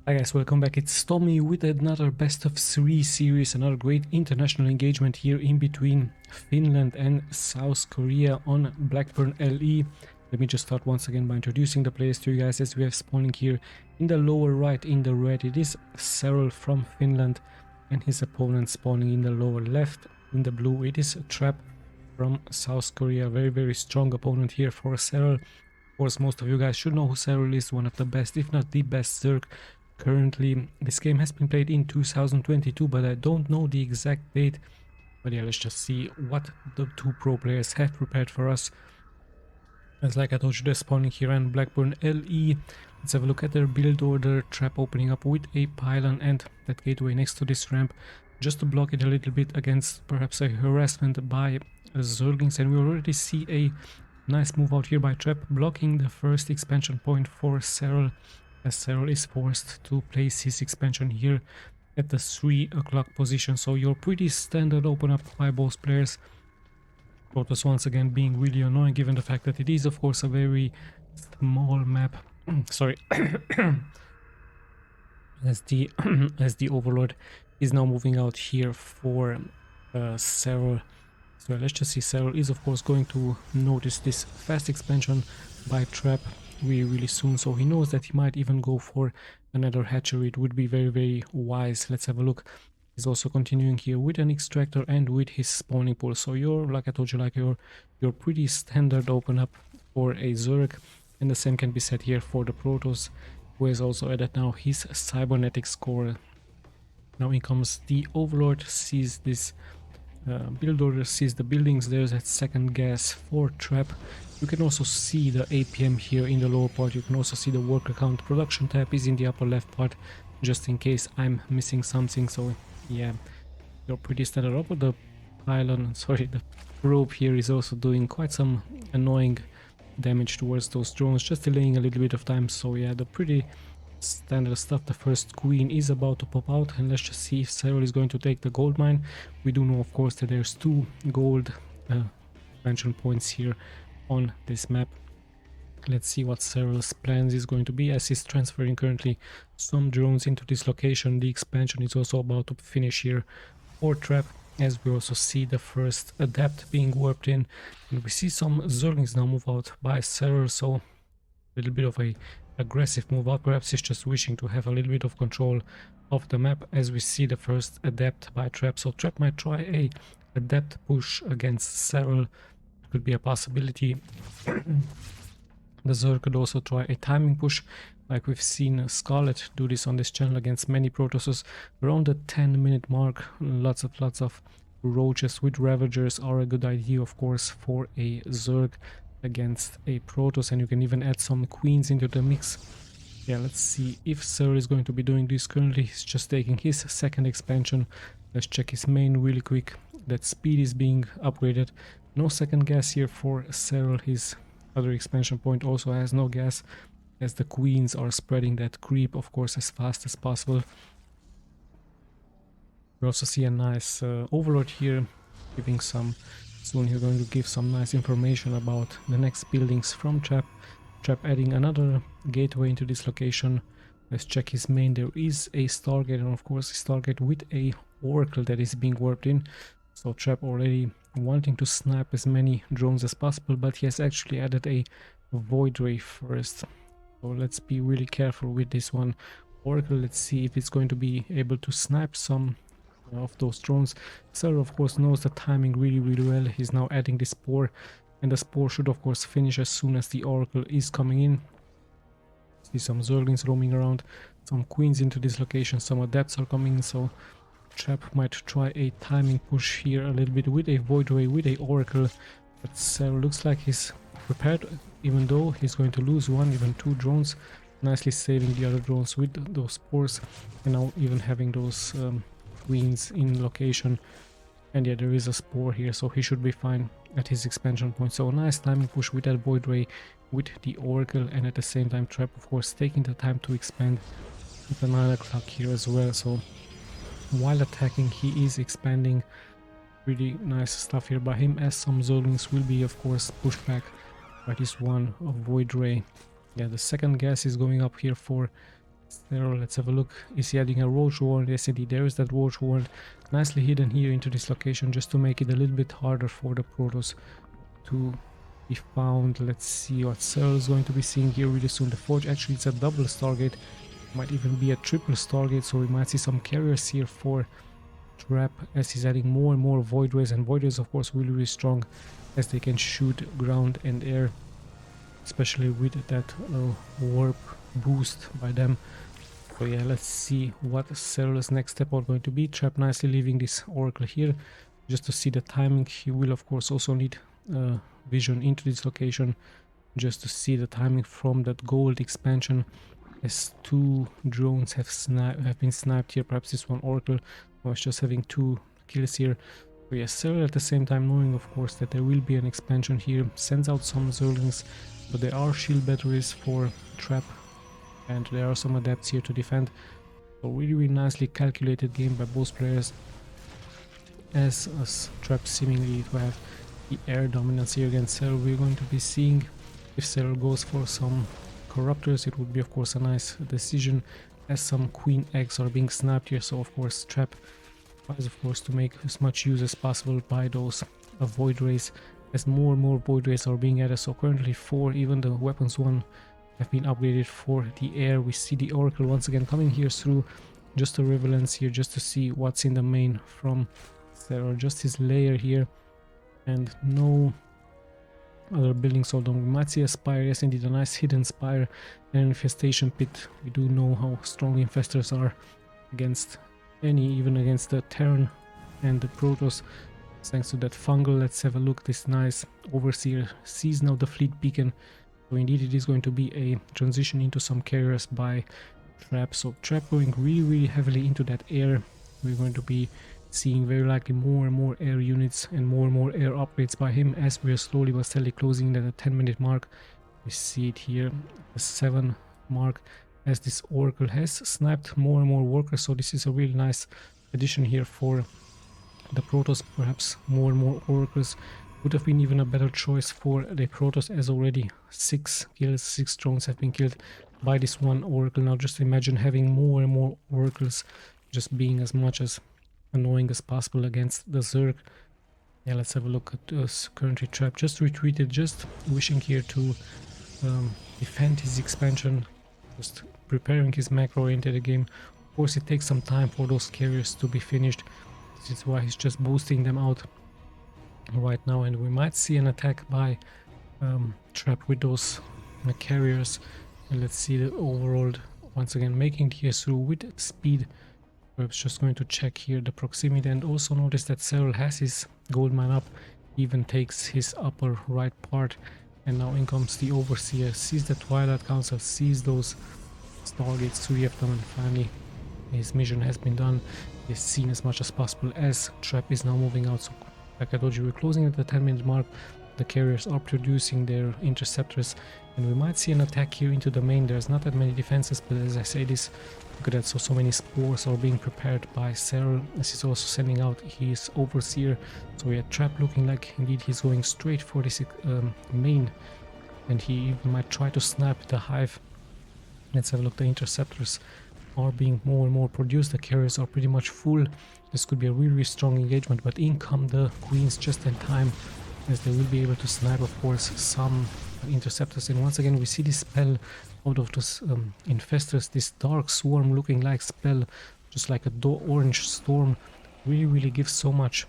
Hi guys, welcome back. It's Tommy with another best of 3 series, another great international engagement here in between Finland and South Korea on Blackburn LE. Let me just start once again by introducing the players to you guys. As we have spawning here in the lower right in the red, it is SERRAL from Finland, and his opponent spawning in the lower left in the blue, it is Trap from South Korea. Very strong opponent here for SERRAL. Of course, most of you guys should know who SERRAL is, one of the best, if not the best Zerg currently. This game has been played in 2022, but I don't know the exact date. But yeah, let's just see what the two pro players have prepared for us. As like I told you, they're spawning here on Blackburn LE. Let's have a look at their build order. Trap opening up with a pylon and that gateway next to this ramp, just to block it a little bit against perhaps a harassment by Zerglings. And we already see a nice move out here by Trap, blocking the first expansion point for SERRAL, as SERRAL is forced to place his expansion here at the 3 o'clock position. So you're pretty standard open up by both players. Protoss once again being really annoying, given the fact that it is of course a very small map. Sorry. as the Overlord is now moving out here for SERRAL. So let's just see, SERRAL is of course going to notice this fast expansion by Trap really soon, so he knows that he might even go for another hatchery. It would be very wise. Let's have a look. He's also continuing here with an extractor and with his spawning pool. So you're, like I told you, like you're pretty standard open up for a Zerg, and the same can be said here for the Protoss, who has also added now his cybernetic score. Now in comes the Overlord, sees this build order, sees the buildings. There's that second gas for Trap. You can also see the APM here in the lower part. You can also see the worker count. Production tab is in the upper left part, just in case I'm missing something. So yeah, you're pretty standard up. The pylon, sorry, the probe here is also doing quite some annoying damage towards those drones, just delaying a little bit of time. So yeah, the pretty standard stuff. The first queen is about to pop out, and let's just see if SERRAL is going to take the gold mine. We do know of course that there's 2 gold expansion points here on this map. Let's see what SERRAL's plans is going to be, as he's transferring currently some drones into this location. The expansion is also about to finish here for Trap, as we also see the first adept being warped in, and we see some Zerglings now move out by SERRAL. So a little bit of a aggressive move out. Perhaps he's just wishing to have a little bit of control of the map, as we see the first adept by Trap. So Trap might try a adept push against SERRAL. Could be a possibility. The Zerg could also try a timing push, like we've seen Scarlet do this on this channel against many Protosses. Around the 10-minute mark, lots of roaches with Ravagers are a good idea, of course, for a Zerg against a Protoss, and you can even add some queens into the mix. Yeah, let's see if SERRAL is going to be doing this. Currently he's just taking his second expansion. Let's check his main really quick. That speed is being upgraded. No second gas here for SERRAL. His other expansion point also has no gas, as the queens are spreading that creep, of course, as fast as possible. We also see a nice Overlord here giving some, soon he's going to give some nice information about the next buildings from Trap. Trap adding another gateway into this location. Let's check his main. There is a Stargate, and of course a Stargate with a Oracle that is being warped in. So Trap already wanting to snipe as many drones as possible, but he has actually added a Void Ray first. So let's be really careful with this one. Oracle, let's see if it's going to be able to snipe some of those drones. SERRAL of course knows the timing really well. He's now adding this Spore, and the Spore should of course finish as soon as the Oracle is coming in. See some Zerglings roaming around, some queens into this location, some adepts are coming in, so Trap might try a timing push here a little bit with a Void Ray, with a Oracle, but SERRAL looks like he's prepared, even though he's going to lose 1, even 2 drones, nicely saving the other drones with those spores, and now even having those queens in location. And yeah, there is a Spore here, so he should be fine at his expansion point. So a nice timing push with that Void Ray, with the Oracle, and at the same time Trap of course taking the time to expand at the 9 o'clock here as well. So while attacking, he is expanding. Really nice stuff here by him, as some Zerglings will be of course pushed back by this one of Void Ray. Yeah, the second gas is going up here for SERRAL, let's have a look. Is he adding a roach warrant? Yes indeed, there is that roach warrant nicely hidden here into this location just to make it a little bit harder for the Protoss to be found. Let's see what SERRAL is going to be seeing here really soon. The Forge, actually it's a double Stargate, might even be a triple Stargate, so we might see some carriers here for Trap as he's adding more and more Void Rays, and Void Rays of course really strong as they can shoot ground and air, especially with that warp boost by them. So yeah, let's see what SERRAL's next step are going to be. Trap nicely leaving this Oracle here just to see the timing. He will of course also need vision into this location just to see the timing from that gold expansion, as 2 drones have been sniped here. Perhaps this one Oracle was just having 2 kills here. So yes, SERRAL at the same time knowing of course that there will be an expansion here, sends out some Zerglings, but there are shield batteries for Trap and there are some adepts here to defend. So really nicely calculated game by both players, as Trap seemingly to have the air dominance here against SERRAL. We're going to be seeing if SERRAL goes for some corruptors. It would be of course a nice decision, as some queen eggs are being snapped here. So of course Trap tries of course to make as much use as possible by those void rays, as more and more void rays are being added. So currently 4, even the weapons 1 have been upgraded for the air. We see the Oracle once again coming here through, just a Revelance here just to see what's in the main from SERRAL, just his layer here and no other buildings. Although we might see a spire, yes indeed, a nice hidden spire and an infestation pit. We do know how strong infestors are against even against the Terran and the Protoss, thanks to that fungal. Let's have a look. This nice Overseer sees now the fleet beacon, so indeed it is going to be a transition into some carriers by Trap. So Trap going really heavily into that air. We're going to be seeing very likely more and more air units and more air upgrades by him, as we are slowly but steadily closing at the 10-minute mark. We see it here, the 7 mark, as this Oracle has sniped more and more workers. So this is a really nice addition here for the Protoss. Perhaps more and more Oracles would have been even a better choice for the Protoss, as already 6 kills, 6 drones have been killed by this one Oracle. Now just imagine having more and more Oracles just being as much as annoying as possible against the Zerg. Yeah, let's have a look at this. Currently Trap just retreated, just wishing here to defend his expansion, just preparing his macro-oriented game. Of course it takes some time for those carriers to be finished. This is why he's just boosting them out right now, and we might see an attack by Trap with those carriers. And let's see the Overlord once again making it here through with speed. Perhaps just going to check here the proximity, and also notice that SERRAL has his gold mine up, even takes his upper right part. And now in comes the Overseer, sees the Twilight Council, sees those Stargates, 3 of them, and finally his mission has been done. He's seen as much as possible as Trap is now moving out. So like I told you, we're closing at the 10-minute mark. The carriers are producing their interceptors, and we might see an attack here into the main. There's not that many defenses, but as I say this, look at that, so many spores are being prepared by SERRAL, as he's also sending out his Overseer. So we had Trap looking like indeed he's going straight for this main, and he even might try to snap the hive. Let's have a look. The interceptors are being more and more produced. The carriers are pretty much full. This could be a really strong engagement, but in come the queens just in time, as they will be able to snipe of course some interceptors. And once again we see this spell out of those infestors, this dark swarm looking like spell, just like a orange storm, really gives so much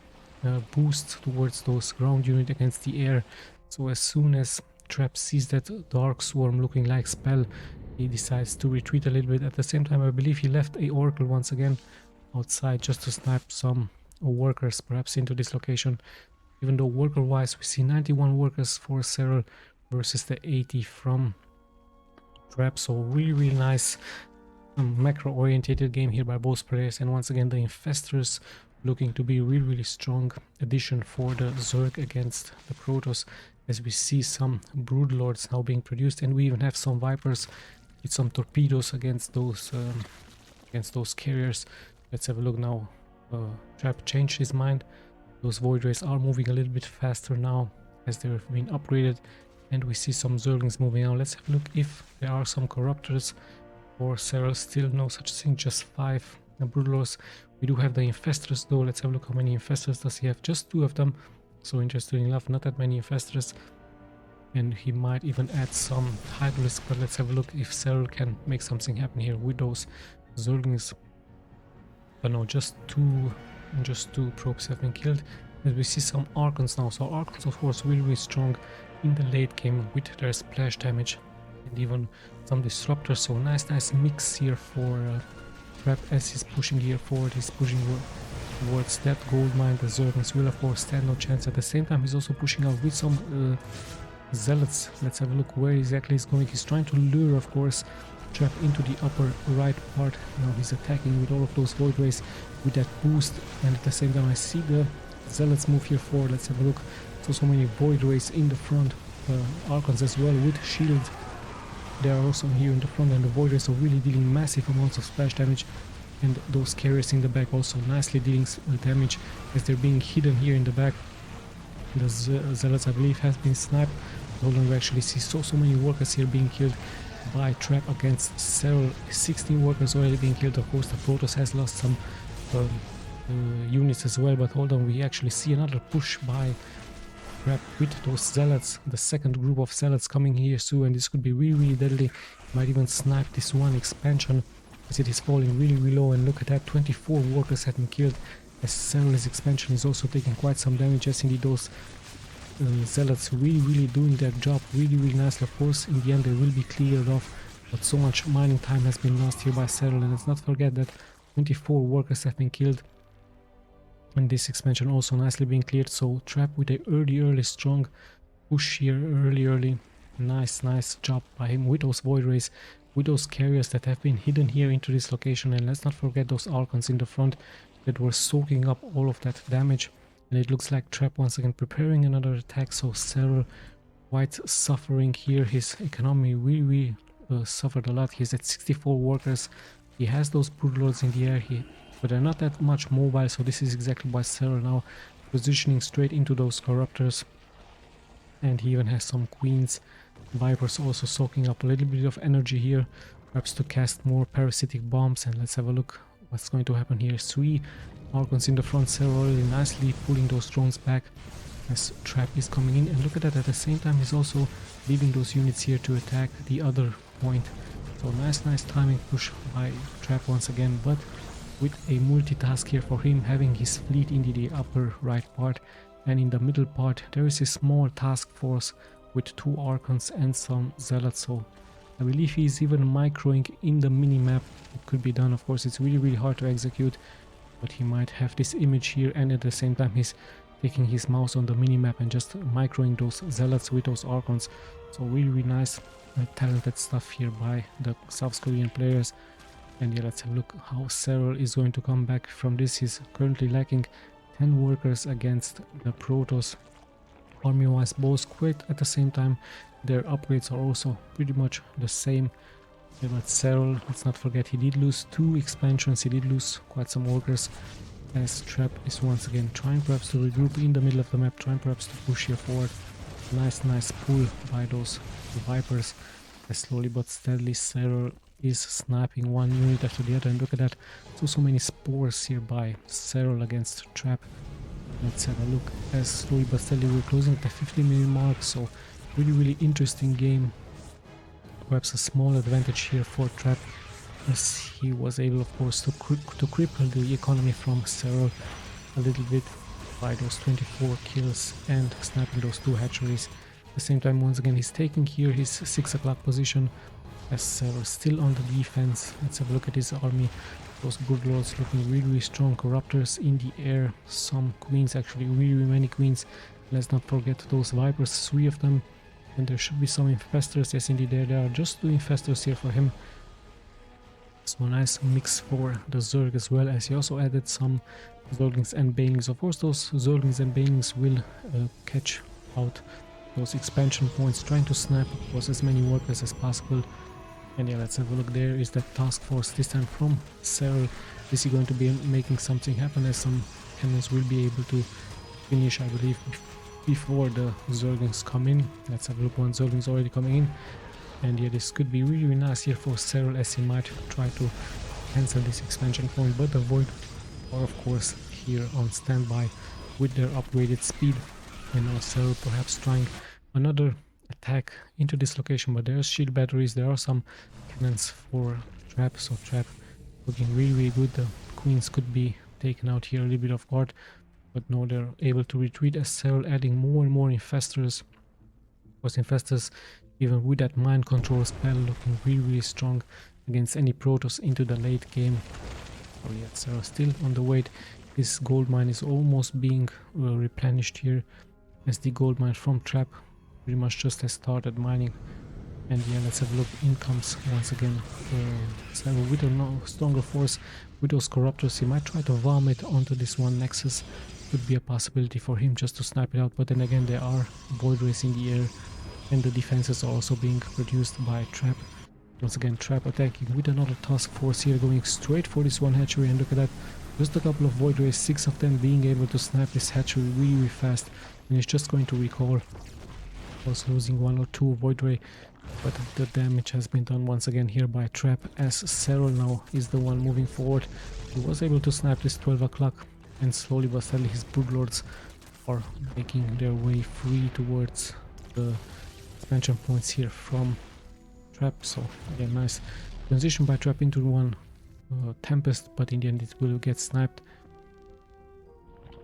boost towards those ground unit against the air. So as soon as Trap sees that dark swarm looking like spell, he decides to retreat a little bit. At the same time I believe he left a Oracle once again outside just to snipe some workers perhaps into this location. Even though worker wise we see 91 workers for SERRAL versus the 80 from Trap. So really nice macro orientated game here by both players. And once again the infestors looking to be really strong addition for the Zerg against the Protoss, as we see some Broodlords now being produced, and we even have some Vipers with some torpedoes against those carriers. Let's have a look now. Trap changed his mind. Those Void Rays are moving a little bit faster now as they've been upgraded, and we see some Zerglings moving out. Let's have a look if there are some Corruptors For SERRAL, still no such thing, just 5 Broodwars. We do have the Infestors though. Let's have a look how many Infestors does he have. Just 2 of them. So interesting enough, not that many Infestors. And he might even add some Hydralisk, but let's have a look if SERRAL can make something happen here with those Zerglings. But no, just two probes have been killed. And we see some Archons now. So Archons of course really, really strong in the late game with their splash damage and even some disruptors. So nice mix here for Trap as he's pushing here forward. He's pushing towards that gold mine. The Zerglings will of course stand no chance. At the same time he's also pushing out with some Zealots. Let's have a look where exactly he's going. He's trying to lure of course Trap into the upper right part. Now he's attacking with all of those Void Rays with that boost, and at the same time I see the Zealots move here forward. Let's have a look. So many Void Rays in the front. Archons as well with shield. They are also here in the front, and the Void Rays are really dealing massive amounts of splash damage. And those carriers in the back also nicely dealing damage as they're being hidden here in the back. The Zealots I believe has been sniped. Hold on, we actually see so many workers here being killed by Trap against SERRAL. 16 workers already being killed. Of course the Protoss has lost some units as well, but hold on, we actually see another push by Trap with those Zealots. The second group of Zealots coming here soon, and this could be really deadly. Might even snipe this one expansion as it is falling really low. And look at that, 24 workers have been killed as SERRAL's expansion is also taking quite some damage. As indeed those Zealots really doing their job really nicely. Of course in the end they will be cleared off, but so much mining time has been lost here by SERRAL. And let's not forget that 24 workers have been killed, and this expansion also nicely being cleared. So Trap with a early strong push here early. Nice job by him with those Void Rays, with those carriers that have been hidden here into this location. And let's not forget those Archons in the front that were soaking up all of that damage. And it looks like Trap once again preparing another attack. So SERRAL quite suffering here. His economy really suffered a lot. He's at 64 workers. He has those Broodlords in the air, but they're not that much mobile. So this is exactly why SERRAL now positioning straight into those Corruptors. And he even has some Queens. Vipers also soaking up a little bit of energy here, perhaps to cast more parasitic bombs. And let's have a look what's going to happen here. 3 Archons in the front. SERRAL really nicely pulling those drones back as Trap is coming in. And look at that, at the same time he's also leaving those units here to attack the other point. So nice timing push by Trap once again, but with a multitask here for him, having his fleet in the upper right part, and in the middle part there is a small task force with 2 Archons and some Zealots. So I believe he's even microing in the mini-map. It could be done, of course it's really hard to execute, but he might have this image here, and at the same time he's taking his mouse on the mini-map and just microing those Zealots with those Archons. So really nice talented stuff here by the South Korean players. And yeah, let's have a look how SERRAL is going to come back from this. He's currently lacking 10 workers against the Protoss. Army wise both quite at the same time. Their upgrades are also pretty much the same. Yeah, but SERRAL, let's not forget, he did lose 2 expansions, he did lose quite some workers, as Trap is once again trying perhaps to regroup in the middle of the map, trying perhaps to push here forward. Nice pull by those Vipers, as slowly but steadily SERRAL is sniping one unit after the other. And look at that, so many spores here by SERRAL against Trap. Let's have a look as slowly but steadily we're closing at the 50-minute mark. So really interesting game. Perhaps a small advantage here for Trap, as he was able of course to cripple the economy from SERRAL a little bit by those 24 kills and snapping those 2 hatcheries. At the same time once again he's taking here his 6 o'clock position as SERRAL still on the defense. Let's have a look at his army. Those Broodlords looking really strong. Corruptors in the air, some Queens, actually really many Queens. Let's not forget those Vipers, 3 of them. And there should be some Infestors. Yes indeed, there are just 2 Infestors here for him. So a nice mix for the Zerg as well, as he also added some Zerglings and Banelings. Of course those Zerglings and Banelings will catch out those expansion points, trying to snipe of course as many workers as possible. And yeah, let's have a look. There is that task force, this time from SERRAL. Is he going to be making something happen, as some cannons will be able to finish, I believe, before the Zerglings come in. Let's have a look. One Zergling's already coming in. And yeah, this could be really nice here for SERRAL, as he might try to cancel this expansion point, but the Void are of course here on standby with their upgraded speed. And now SERRAL perhaps trying another attack into this location, but there's shield batteries, there are some cannons for Trap, so Trap looking really good. The queens could be taken out here a little bit off guard, but no, they're able to retreat as SERRAL adding more and more infestors. Of course, infestors, even with that mind control spell, looking really strong against any Protoss into the late game. Oh yeah, SERRAL still on the wait. His gold mine is almost being replenished here, as the gold mine from Trap pretty much just has started mining. And yeah, let's have a look. In comes once again SERRAL with a stronger force. With those corruptors, he might try to vomit onto this one nexus. Could be a possibility for him just to snipe it out, but then again there are void rays in the air, and the defenses are also being produced by Trap. Once again, Trap attacking with another task force here, going straight for this one hatchery, and look at that, just a couple of void rays, 6 of them being able to snipe this hatchery really fast, and it's just going to recall. Also losing 1 or 2 void ray, but the damage has been done once again here by Trap, as SERRAL now is the one moving forward. He was able to snipe this 12 o'clock, and slowly but steadily his broodlords are making their way free towards the expansion points here from Trap. So yeah, nice transition by Trap into one Tempest, but in the end it will get sniped.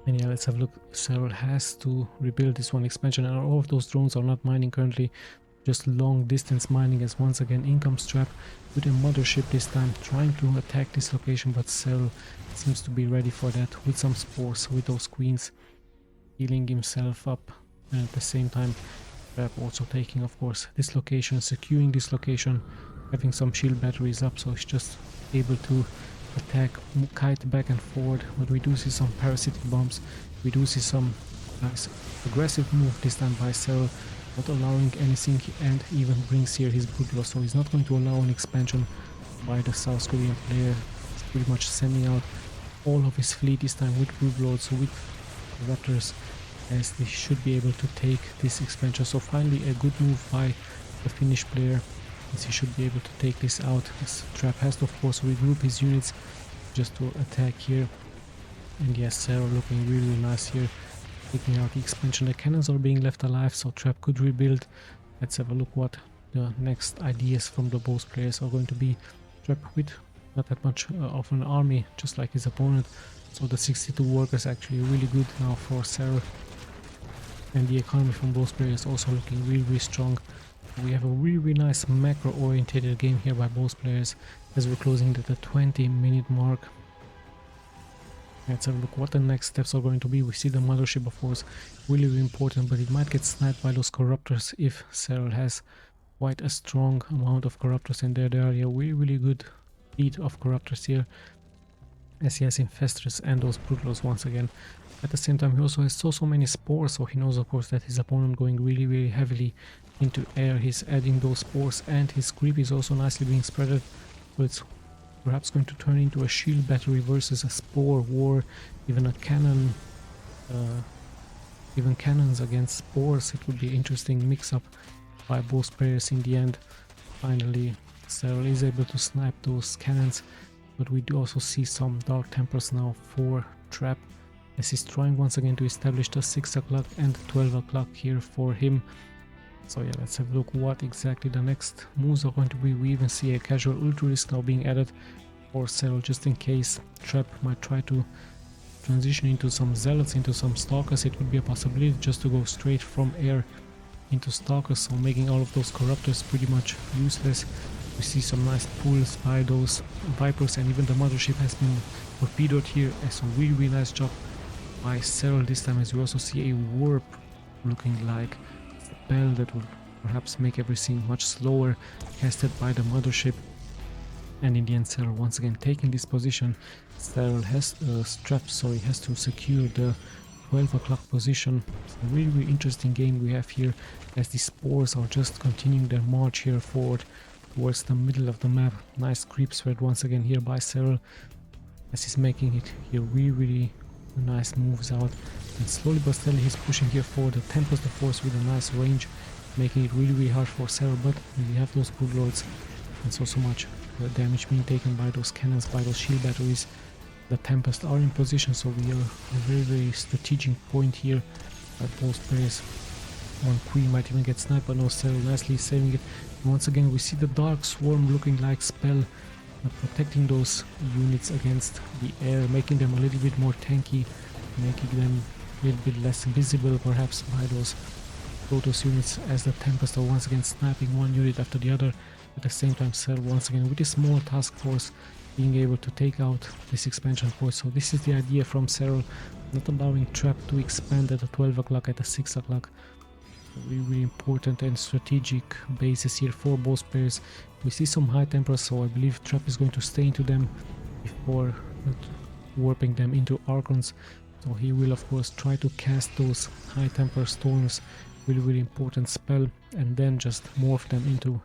And yeah, let's have a look. SERRAL has to rebuild this one expansion, and all of those drones are not mining currently, just long distance mining, as once again in comes Trap with a mothership this time, trying to attack this location, but SERRAL seems to be ready for that with some spores, with those queens, healing himself up, and at the same time Trap also taking of course this location, securing this location, having some shield batteries up, so he's just able to attack, kite back and forward. But we do see some parasitic bombs, we do see some nice aggressive move this time by SERRAL, not allowing anything, and even brings here his broodlord, so he's not going to allow an expansion by the South Korean player. He's pretty much sending out all of his fleet this time with broodlords, with raptors, as they should be able to take this expansion. So finally a good move by the Finnish player, as he should be able to take this out, as Trap has to of course regroup his units just to attack here. And yes, SERRAL looking really nice here, taking out the expansion. The cannons are being left alive, so Trap could rebuild. Let's have a look what the next ideas from the both players are going to be. Trap with not that much of an army, just like his opponent, so the 62 workers actually really good now for SERRAL. And the economy from both players also looking really strong. We have a really nice macro oriented game here by both players, as we're closing at the 20-minute mark. Let's have a look what the next steps are going to be. We see the mothership of course, really important, but it might get sniped by those corruptors if SERRAL has quite a strong amount of corruptors, and there they are. Yeah, really good fleet of corruptors here, as he has infestors and those broodlords once again. At the same time he also has so many spores, so he knows of course that his opponent going really heavily into air. He's adding those spores, and his creep is also nicely being spreaded, so it's perhaps going to turn into a shield battery versus a spore war, even a cannon, even cannons against spores. It would be an interesting mix-up by both players in the end. Finally SERRAL is able to snipe those cannons, but we do also see some Dark Templars now for Trap, as he's trying once again to establish the 6 o'clock and 12 o'clock here for him. So yeah, let's have a look what exactly the next moves are going to be. We even see a casual ultra risk now being added for SERRAL, just in case Trap might try to transition into some zealots, into some stalkers. It would be a possibility just to go straight from air into stalkers, so making all of those corruptors pretty much useless. We see some nice pulls by those vipers, and even the mothership has been torpedoed here. As a really nice job by SERRAL this time, as we also see a warp looking like spell that will perhaps make everything much slower, casted by the mothership. And in the end SERRAL once again taking this position. SERRAL has has to secure the 12 o'clock position. It's a really interesting game we have here, as the spores are just continuing their march here forward towards the middle of the map. Nice creep spread once again here by SERRAL, as he's making it here really nice moves out, and slowly but steadily he's pushing here forward. The Tempest of Force with a nice range making it really hard for SERRAL, but we have those Broodlords and so much damage being taken by those cannons, by those shield batteries. The Tempest are in position, so we are a very strategic point here at both players. One Queen might even get sniped, but no, SERRAL nicely saving it. And once again we see the Dark Swarm looking like spell, protecting those units against the air, making them a little bit more tanky, making them a little bit less visible perhaps by those Protoss units, as the Tempest are once again sniping one unit after the other. At the same time, SERRAL once again with a small task force being able to take out this expansion point. So this is the idea from SERRAL, not allowing Trap to expand at the 12 o'clock, at the 6 o'clock. Really important and strategic bases here for both players. We see some high temperatures, so I believe Trap is going to stay into them before warping them into Archons. So he will of course try to cast those high temper storms, really important spell, and then just morph them into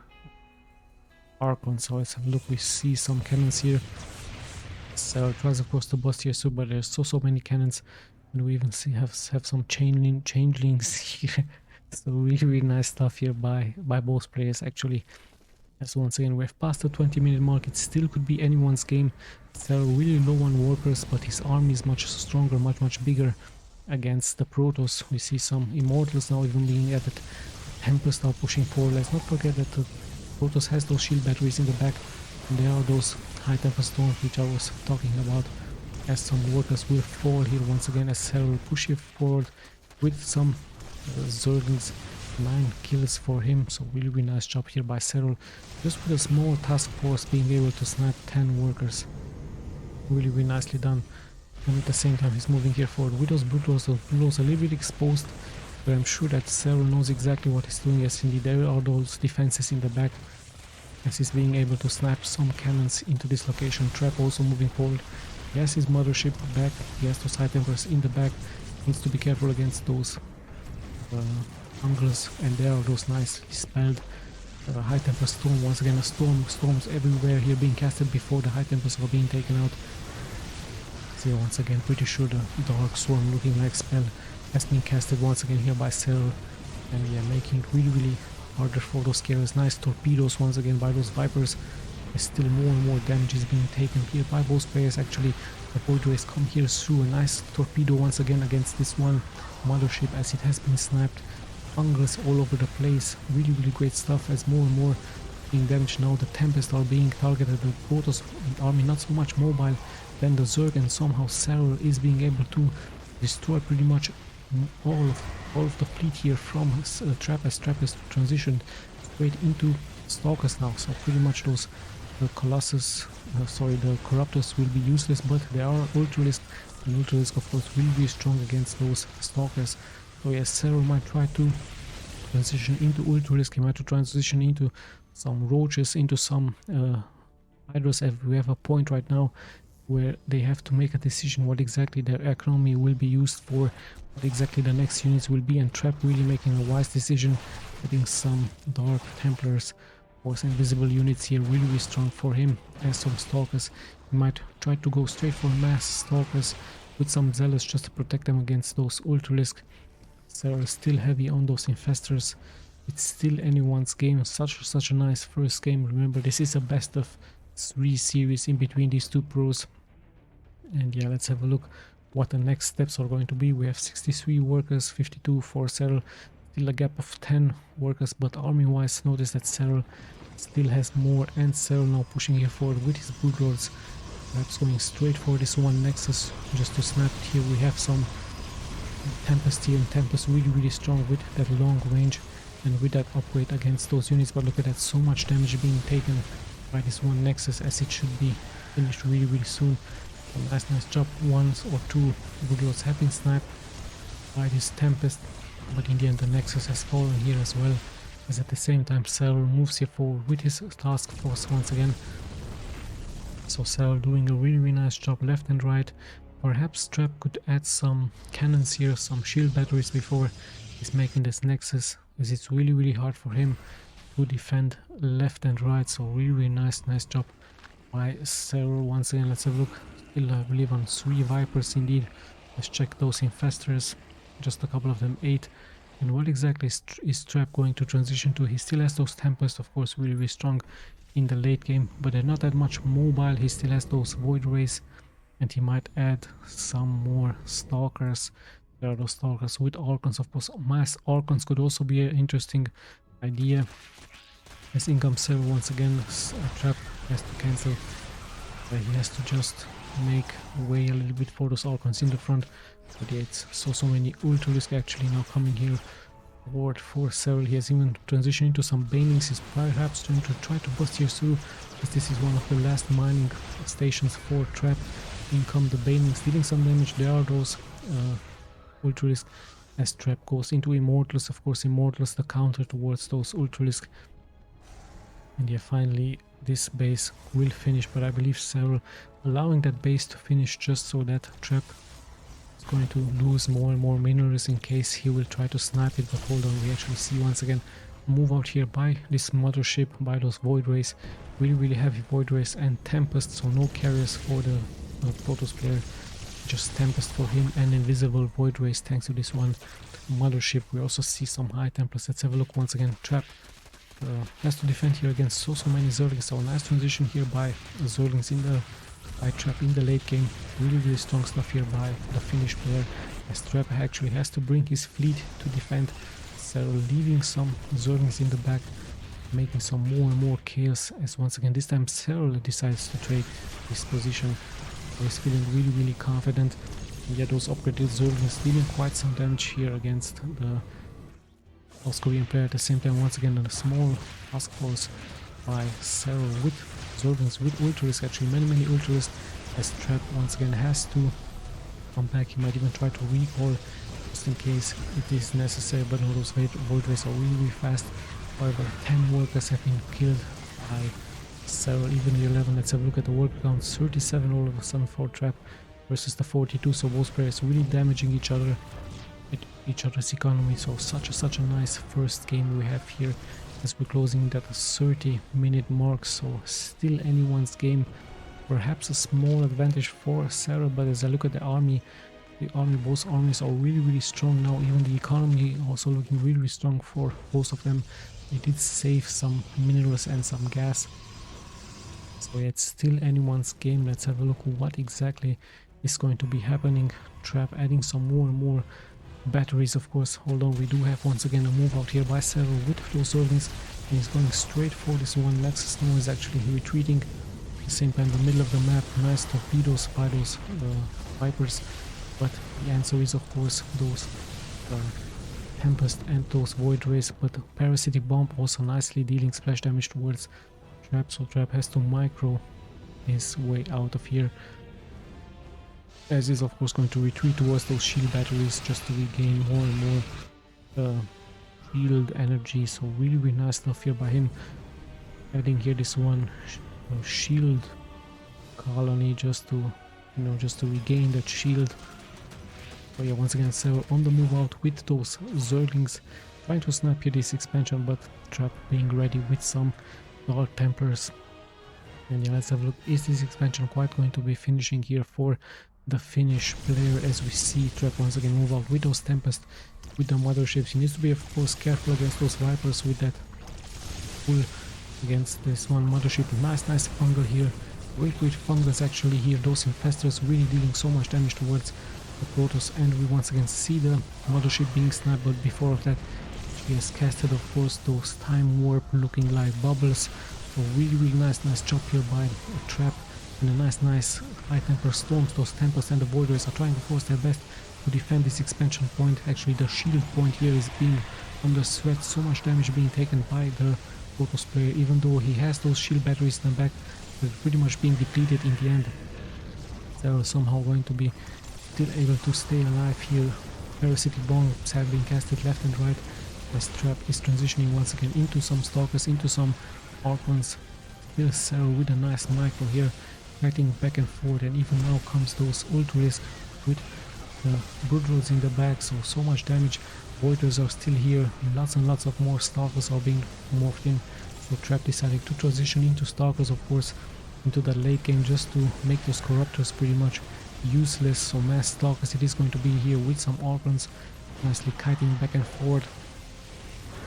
Archons. So let's have a look. We see some cannons here. SERRAL tries of course to bust here too, but there's so many cannons, and we even see have some changelings here. So really nice stuff here by both players actually. As once again we have passed the 20-minute mark. It still could be anyone's game. SERRAL really low on workers, but his army is much stronger, much bigger against the Protoss. We see some Immortals now even being added. Tempest now pushing forward. Let's not forget that the Protoss has those shield batteries in the back, and there are those high temper storms which I was talking about, as some workers will fall here once again as SERRAL push here forward with some Zerglings. 9 kills for him, so really nice job here by SERRAL, just with a small task force being able to snipe 10 workers. Really nicely done. And at the same time he's moving here forward with those Broodlords. Those Broodlords a little bit exposed, but I'm sure that SERRAL knows exactly what he's doing. Yes, indeed, there are those defenses in the back, as he's being able to snap some cannons into this location. Trap also moving forward. He has his mothership back, he has those high tempers in the back, needs to be careful against those Angles, and there are those nicely spelled high temper storm. Once again, storms everywhere here being casted before the high tempers are being taken out. So once again, pretty sure the Dark Swarm looking like spell has been casted once again here by SERRAL, and yeah, making it really harder for those carriers. Nice torpedoes once again by those Vipers. Still more and more damage is being taken here by both players. Actually, the Void Rays come here through. A nice torpedo once again against this one mothership as it has been sniped. Fungus all over the place. Really great stuff, as more and more being damaged now. The Tempest are being targeted. The Protoss army not so much mobile than the Zerg, and somehow SERRAL is being able to destroy pretty much all of the fleet here from Trap, as Trap is transitioned straight into Stalkers now. So pretty much those the Colossus, the Corruptors will be useless, but they are Ultralisk, and Ultralisk of course will be strong against those Stalkers. So yes, SERRAL might try to transition into Ultralisk, he might to transition into some Roaches, into some Hydras. We have a point right now where they have to make a decision what exactly their economy will be used for, what exactly the next units will be, and Trap really making a wise decision, getting some Dark Templars or some invisible units here really strong for him, and some Stalkers. He might try to go straight for mass Stalkers with some Zealots just to protect them against those Ultralisk. SERRAL still heavy on those Infestors. It's still anyone's game. Such a nice first game. Remember, this is a best of 3 series in between these two pros. And yeah, let's have a look what the next steps are going to be. We have 63 workers, 52 for SERRAL. Still a gap of 10 workers, but army wise notice that SERRAL still has more, and SERRAL now pushing here forward with his Broodlords. Perhaps going straight for this one Nexus just to snap it here. We have some Tempest here, and Tempest really strong with that long range and with that upgrade against those units. But look at that, so much damage being taken by this one Nexus, as it should be finished really soon. A nice job. 1 or 2 Broodlords have been sniped by this Tempest, but in the end the Nexus has fallen here as well, as at the same time SERRAL moves here forward with his task force once again. So SERRAL doing a really nice job left and right. Perhaps Trap could add some cannons here, some shield batteries before he's making this Nexus, as it's really hard for him to defend left and right. So really nice job by SERRAL once again. Let's have a look. Still I believe on 3 Vipers indeed. Let's check those Infestors. Just a couple of them, 8 And what exactly is Trap going to transition to? He still has those Tempests, of course, really, really strong in the late game, but they're not that much mobile. He still has those Void Rays, and he might add some more Stalkers. There are those Stalkers with Archons, of course. Mass Archons could also be an interesting idea. As in comes Serral once again, Trap has to cancel. He has to just make way a little bit for those Archons in the front. But yeah, it's so many Ultralisk actually now coming here forward for Serral. He has even transitioned into some Banelings. He's perhaps trying to bust here through, as this is one of the last mining stations for Trap. In come the Banelings, dealing some damage. There are those Ultralisk as Trap goes into Immortals. Of course, Immortals the counter towards those Ultralisk. And yeah, finally this base will finish, but I believe Serral allowing that base to finish just so that Trap is going to lose more and more minerals in case he will try to snipe it. But hold on, we actually see once again move out here by this mothership, by those Void Rays, really heavy Void Rays and Tempest, so no carriers for the Protoss player, just Tempest for him and invisible Void Rays thanks to this one mothership. We also see some High Templars. Let's have a look once again. Trap has to defend here against so many Zerglings. So nice transition here by Zerglings by Trap in the late game. Really strong stuff here by the Finnish player, as Trap actually has to bring his fleet to defend Serral, leaving some Zerglings in the back, making some more and more chaos, as once again this time Serral decides to trade his position. So he's feeling really confident. And yet those upgraded Zerglings dealing quite some damage here against the South Korean player. At the same time, once again, a small task force by Serral with Zerglings, with Ultralisk, actually many Ultralisk, as Trap once again has to come back. He might even try to recall just in case it is necessary, but no, those Void Rays are really fast. However, 10 workers have been killed by Serral, even the 11. Let's have a look at the work count. 37 all of a sudden for Trap versus the 42, so both players really damaging each other, each other's economy. So such a nice first game we have here, as we're closing that 30-minute mark. So still anyone's game, perhaps a small advantage for Serral, but as I look at the army, both armies are really strong now. Even the economy also looking really strong for both of them. They did save some minerals and some gas, so yeah, it's still anyone's game. Let's have a look what exactly is going to be happening. Trap adding some more and more batteries, of course. Hold on, we do have once again a move out here by Serral with those Zerglings, and he's going straight for this one. Nexus now is actually retreating. At the same time, the middle of the map, nice torpedoes by those Vipers, but the answer is of course those Tempest and those Void Rays. But the Parasitic Bomb also nicely dealing splash damage towards Trap, so Trap has to micro his way out of here, as is of course going to retreat towards those shield batteries just to regain more and more shield energy. So really nice stuff here by him, adding here this one shield colony just to regain that shield. So yeah, once again Serral on the move out with those Zerglings, trying to snap here this expansion, but Trap being ready with some Dark Templars. And yeah, let's have a look. Is this expansion quite going to be finishing here for the Finnish player, as we see Trap once again move out with those Tempest, with the motherships? He needs to be of course careful against those Vipers with that pull against this one mothership. Nice fungal here. Great fungals actually here. Those Infestors really dealing so much damage towards the Protoss, and we once again see the mothership being sniped, but before of that he has casted of course those Time Warp looking like bubbles. So really nice job here by Trap, and a nice High Templar storms. Those Templars and the Void Rays are trying to force their best to defend this expansion point. Actually the shield point here is being under threat, so much damage being taken by the Protoss player, even though he has those shield batteries in the back. They're pretty much being depleted in the end. They're somehow going to be still able to stay alive here. Parasitic bombs have been casted left and right, as Trap is transitioning once again into some Stalkers, into some Archons. Still Serral with a nice micro here, fighting back and forth, and even now comes those Ultralisk with the Broodwars in the back, so much damage. Voiders are still here, lots and lots of more Stalkers are being morphed in. So Trap decided to transition into Stalkers, of course, into the late game, just to make those Corruptors pretty much useless. So mass Stalkers it is going to be here with some Archons, nicely kiting back and forth.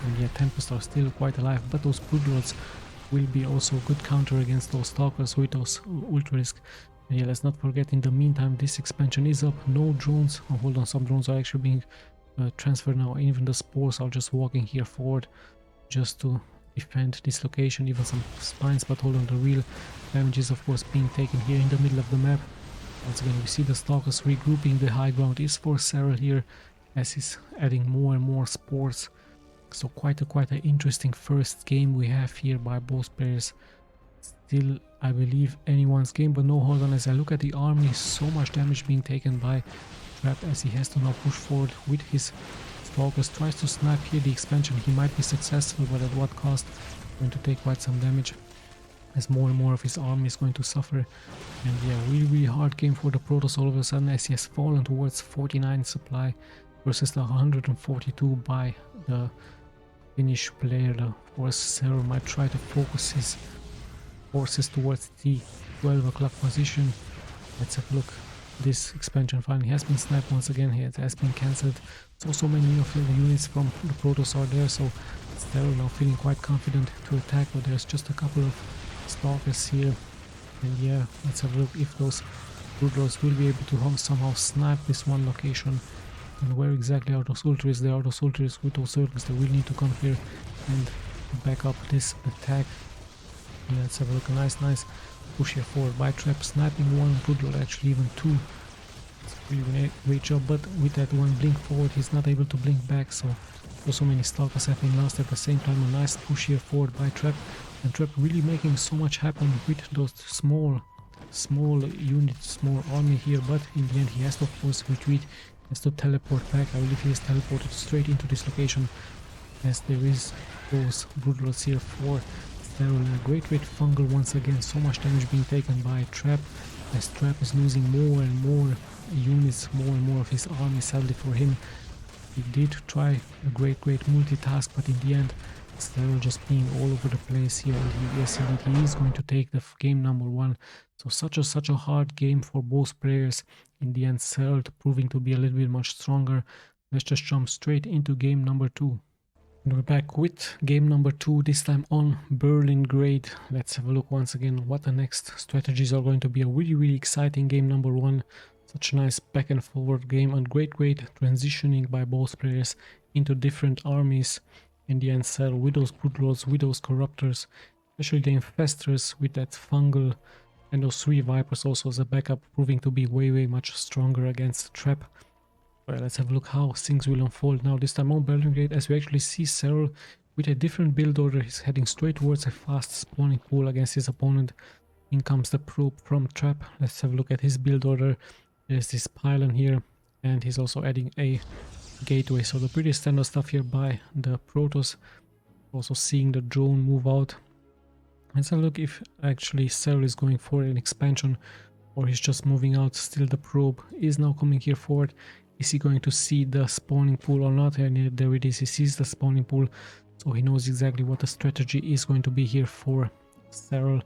And yeah, Tempests are still quite alive, but those Broodlords will be also a good counter against those Stalkers with those Ultralisk. And yeah, let's not forget, in the meantime, this expansion is up. No drones. Oh, hold on, some drones are actually being transferred now. Even the Spores are just walking here forward just to defend this location, even some spines. But hold on, the real damage is of course being taken here in the middle of the map. Once again, we see the Stalkers regrouping. The high ground is for SERRAL here, as he's adding more and more Spores. So quite an interesting first game we have here by both players. Still, I believe, anyone's game, but no, hold on, as I look at the army, so much damage being taken by Trap, as he has to now push forward with his Stalkers. Tries to snipe here the expansion. He might be successful, but at what cost? Going to take quite some damage, as more and more of his army is going to suffer. And yeah, really hard game for the Protoss all of a sudden, as he has fallen towards 49 supply versus the 142 by the Finnish player. Of course, SERRAL might try to focus his forces towards the 12 o'clock position. Let's have a look. This expansion finally has been sniped once again. Here it has been cancelled. So many of the units from the Protoss are there, so SERRAL now feeling quite confident to attack, but there's just a couple of Stalkers here. And yeah, let's have a look if those Broodlords will be able to somehow snipe this one location. And where exactly are those Ultras? There are those Ultras with those Zergs. They will need to come here and back up this attack. Yeah, let's have a look. A nice push here forward by Trap, sniping one Broodlord, actually even two. It's really a great job, but with that one blink forward, he's not able to blink back, so many Stalkers have been lost at the same time. A nice push here forward by Trap, and Trap really making so much happen with those small units, small army here, but in the end he has to of course retreat. Has to teleport back. I believe he is teleported straight into this location, as there is those Broodlords here for SERRAL. A great fungal once again. So much damage being taken by Trap, as Trap is losing more and more units, more and more of his army. Sadly for him, he did try a great multitask, but in the end SERRAL just being all over the place here, and yes indeed he is going to take the game number one. So such a hard game for both players. In the end, SERRAL proving to be a little bit much stronger. Let's just jump straight into game number 2. And we're back with game number 2, this time on Berlin Grade. Let's have a look once again what the next strategies are going to be. A really exciting game number 1. Such a nice back and forward game, and great transitioning by both players into different armies. In the end, SERRAL with those Broodlords, with those Corruptors, especially the Infestors with that fungal, and those 3 Vipers also as a backup, proving to be way much stronger against Trap. Well, let's have a look how things will unfold now. This time on Berlin Grade, as we actually see SERRAL with a different build order. He's heading straight towards a fast spawning pool against his opponent. In comes the probe from Trap. Let's have a look at his build order. There's this pylon here, and he's also adding a gateway. So the pretty standard stuff here by the Protoss. Also seeing the drone move out. Let's have a look if actually SERRAL is going for an expansion, or he's just moving out. Still the probe is now coming here forward. Is he going to see the spawning pool or not? And there it is, he sees the spawning pool, so he knows exactly what the strategy is going to be here for SERRAL.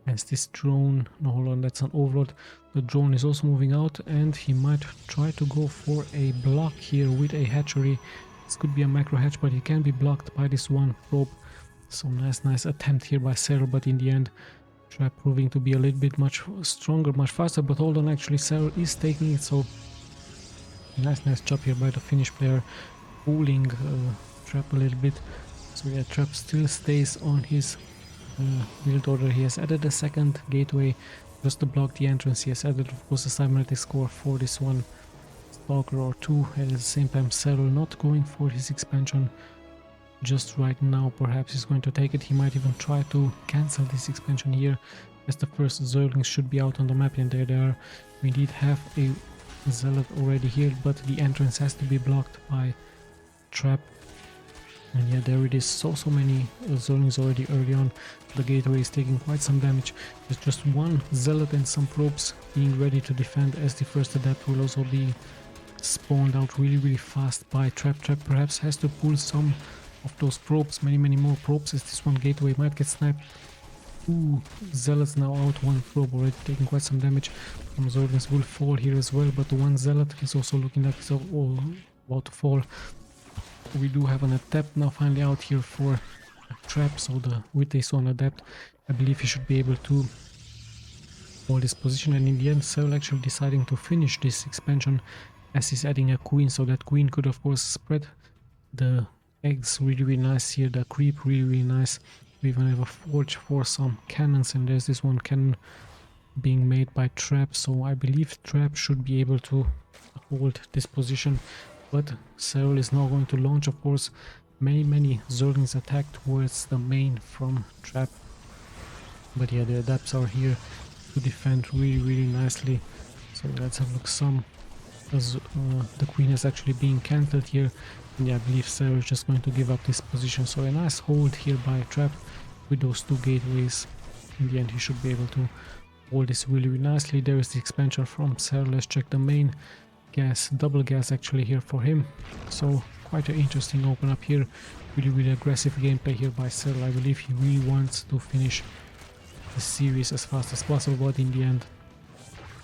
As this drone, no, hold on, that's an overload. The drone is also moving out, and he might try to go for a block here with a hatchery. This could be a macro hatch, but it can be blocked by this one probe. So nice attempt here by SERRAL, but in the end Trap proving to be a little bit much stronger, much faster. But hold on, actually SERRAL is taking it, so nice job here by the Finnish player, pulling Trap a little bit. So yeah, Trap still stays on his build order. He has added a second gateway just to block the entrance. He has added of course a cybernetic score for this one Stalker or 2, and at the same time SERRAL not going for his expansion just right now. Perhaps he's going to take it. He might even try to cancel this expansion here, as the first Zerglings should be out on the map, and there they are. We did have a Zealot already here, but the entrance has to be blocked by Trap. And yeah, there it is. So many Zerglings already early on. The gateway is taking quite some damage. There's just one Zealot and some probes being ready to defend, as the first Adept will also be spawned out really fast by Trap. Trap perhaps has to pull some of those probes, many more probes, as this one gateway might get sniped. Ooh, Zealots now out, one probe already taking quite some damage. Some Zerglings will fall here as well, but the one Zealot is also looking like so about to fall. We do have an adept now finally out here for a trap, so with this one adept I believe he should be able to hold this position, and in the end SERRAL actually deciding to finish this expansion as he's adding a queen, so that queen could of course spread the eggs really nice here, the creep really nice. We even have a forge for some cannons, and there's this one cannon being made by Trap, so I believe Trap should be able to hold this position, but SERRAL is now going to launch of course many Zerglings attack towards the main from Trap. But yeah, the adepts are here to defend really nicely, so let's have a look. Some the queen is actually being cancelled here, and yeah, I believe SERRAL is just going to give up this position, so a nice hold here by Trap with those two gateways. In the end he should be able to hold this really nicely. There is the expansion from SERRAL. Let's check the main gas, double gas actually here for him, so quite an interesting open up here. Really aggressive gameplay here by SERRAL. I believe he really wants to finish the series as fast as possible, but in the end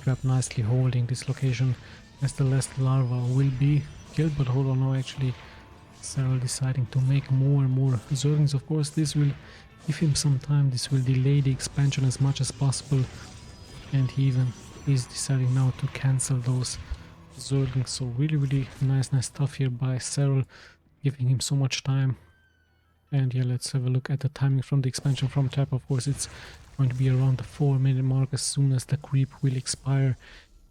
Trap nicely holding this location as the last larva will be killed. But hold on, no, actually SERRAL deciding to make more and more Zerglings. Of course this will give him some time, this will delay the expansion as much as possible, and he even is deciding now to cancel those Zerglings. So really nice stuff here by SERRAL, giving him so much time. And yeah, let's have a look at the timing from the expansion from Trap. Of course it's going to be around the 4-minute mark. As soon as the creep will expire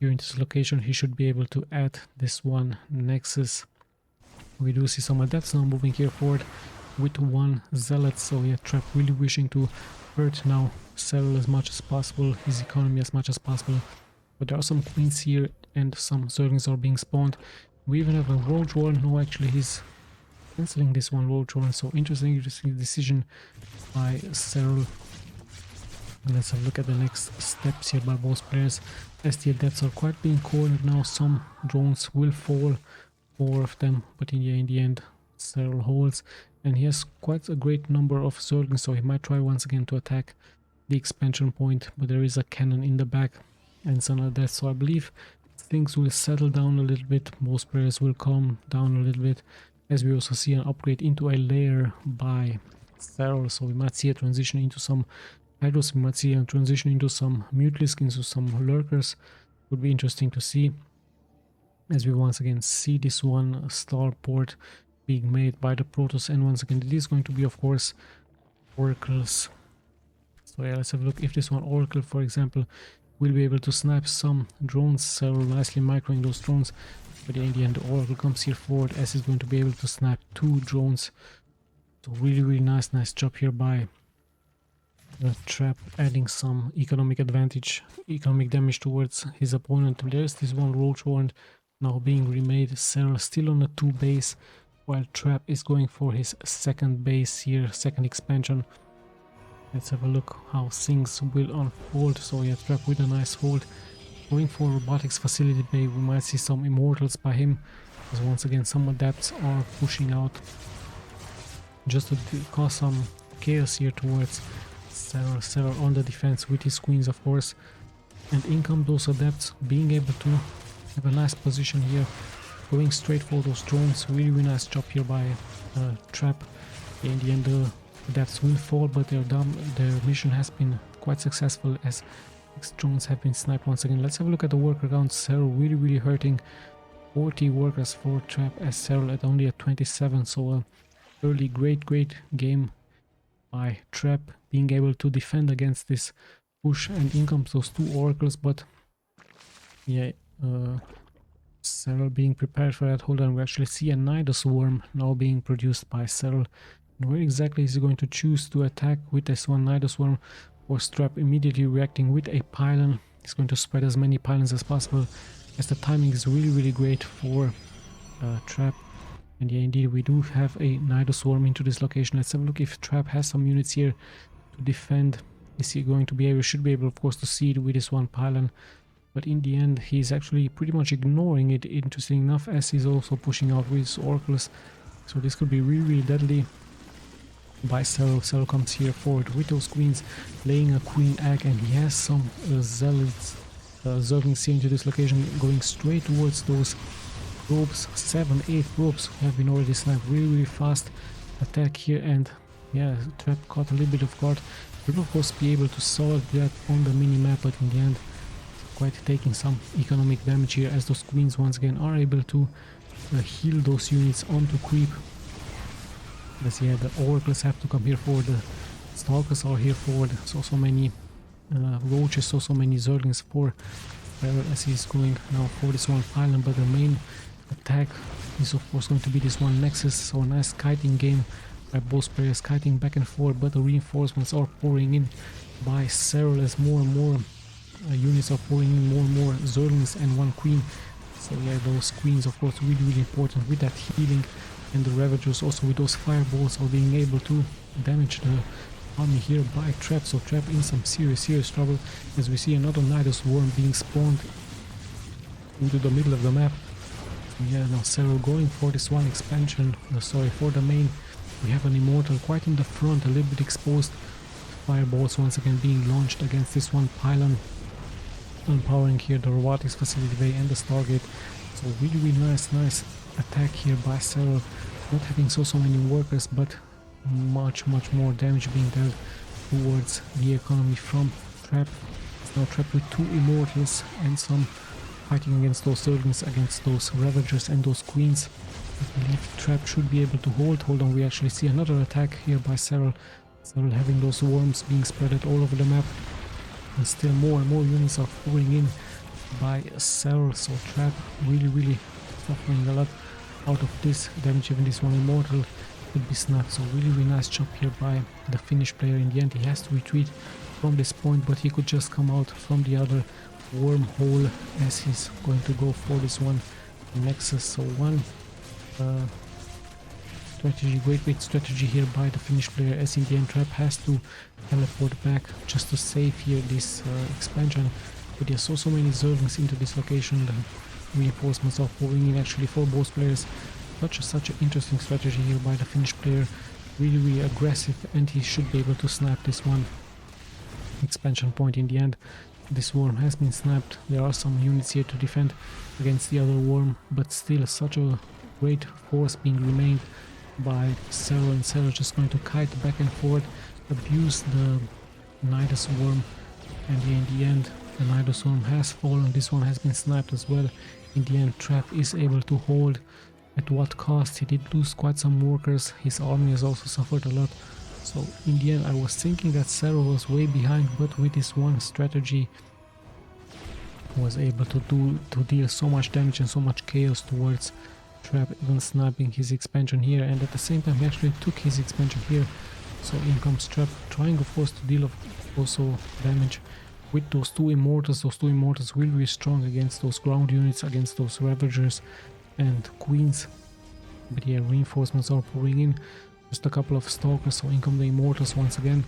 here in this location, he should be able to add this one Nexus. We do see some adepts now moving here forward with one zealot, so yeah, Trap really wishing to hurt now SERRAL as much as possible, his economy as much as possible. But there are some queens here and some Zerglings are being spawned. We even have a Roach Warren. No, actually he's cancelling this one Roach Warren, so interesting decision by SERRAL. And let's have a look at the next steps here by both players, as the adepts are quite being cornered now. Some drones will fall, 4 of them, but in the end SERRAL holds, and he has quite a great number of Zerglings, so he might try once again to attack the expansion point, but there is a cannon in the back and some of that, so I believe things will settle down a little bit. Most players will calm down a little bit, as we also see an upgrade into a layer by SERRAL, so we might see a transition into some Hydros, we might see a transition into some Mutalisk, into some Lurkers. Would be interesting to see, as we once again see this one starport being made by the Protoss, and once again it is going to be of course oracles. So yeah, let's have a look if this one oracle, for example, will be able to snipe some drones. SERRAL nicely microing those drones, but in the end the oracle comes here forward as he's going to be able to snipe 2 drones. So really nice job here by Trap, adding some economic damage towards his opponent. There's this one Roach Warrant now being remade. SERRAL still on a 2 base, while Trap is going for his second base here, second expansion. Let's have a look how things will unfold. So yeah, Trap with a nice hold, going for robotics facility bay. We might see some immortals by him, because once again some adepts are pushing out just to cause some chaos here towards SERRAL on the defense with his queens of course. And in come those adepts, being able to have a nice position here, going straight for those drones. Really nice job here by Trap. In the end the adepts will fall, but their mission has been quite successful as 6 drones have been sniped once again. Let's have a look at the worker count. SERRAL really hurting, 40 workers for Trap, as SERRAL at only at 27. So a early great game by Trap, being able to defend against this push, and in comes those 2 oracles. But yeah, SERRAL being prepared for that. Hold on, we actually see a Nidus Worm now being produced by SERRAL. And where exactly is he going to choose to attack with this one Nidus Worm, or Trap immediately reacting with a pylon? He's going to spread as many pylons as possible, as the timing is really great for Trap. And yeah, indeed we do have a Nidus Worm into this location. Let's have a look if Trap has some units here to defend. Is he going to be able, should be able of course to see it with this one pylon, but in the end he's actually pretty much ignoring it, interesting enough, as he's also pushing out with his oracles. So this could be really deadly by SERRAL. SERRAL comes here forward with those queens, laying a queen egg, and he has some zealots Zerglings here into this location, going straight towards those probes, 7-8 probes have been already sniped. Really fast attack here, and yeah, Trap caught a little bit of guard. Will of course be able to solve that on the mini-map, but in the end quite taking some economic damage here, as those queens once again are able to heal those units onto creep. As yeah, the oracles have to come here forward, the stalkers are here forward, so many roaches, so many zerglings for SERRAL as he's going now for this one island. But the main attack is of course going to be this one nexus, so a nice kiting game by both players, kiting back and forth, but the reinforcements are pouring in by SERRAL as more and more units are pouring in, more and more zerglings and one queen. So yeah, those queens of course really important with that healing, and the ravagers also with those fireballs are being able to damage the army here by Trap. So Trap in some serious trouble, as we see another Nidus worm being spawned into the middle of the map. So yeah, now SERRAL going for this one expansion, for the main. We have an immortal quite in the front, a little bit exposed. Fireballs once again being launched against this one pylon, empowering here the robotics facility bay and the Stargate. So really nice attack here by SERRAL, not having so many workers, but much more damage being dealt towards the economy from Trap. It's now Trap with 2 immortals and some fighting against those zerglings, against those ravagers and those queens. I believe Trap should be able to hold on. We actually see another attack here by SERRAL. SERRAL having those worms being spread all over the map, and still more and more units are pouring in by SERRAL. So Trap really suffering a lot out of this damage. Even this one immortal could be snapped. So really nice job here by the Finnish player. In the end he has to retreat from this point, but he could just come out from the other wormhole as he's going to go for this one nexus. So one strategy, great strategy here by the Finnish player, as in the end Trap has to teleport back just to save here this expansion. But there's so many zerglings into this location, the reinforcements are pouring in actually for both players. Such an interesting strategy here by the Finnish player, really aggressive, and he should be able to snap this one expansion point. In the end this worm has been snapped. There are some units here to defend against the other worm, but still such a great force being remained by SERRAL, and SERRAL just going to kite back and forth, abuse the Nidus worm, and in the end the Nidus worm has fallen. This one has been sniped as well. In the end Trap is able to hold. At what cost? He did lose quite some workers, his army has also suffered a lot. So in the end I was thinking that SERRAL was way behind, but with this one strategy was able to deal so much damage and so much chaos towards Trap, even sniping his expansion here, and at the same time he actually took his expansion here. So in comes Trap, trying of course to deal also damage with those 2 immortals. Those 2 immortals will be strong against those ground units, against those ravagers and queens. But yeah, reinforcements are pouring in, just a couple of stalkers. So in come the immortals once again.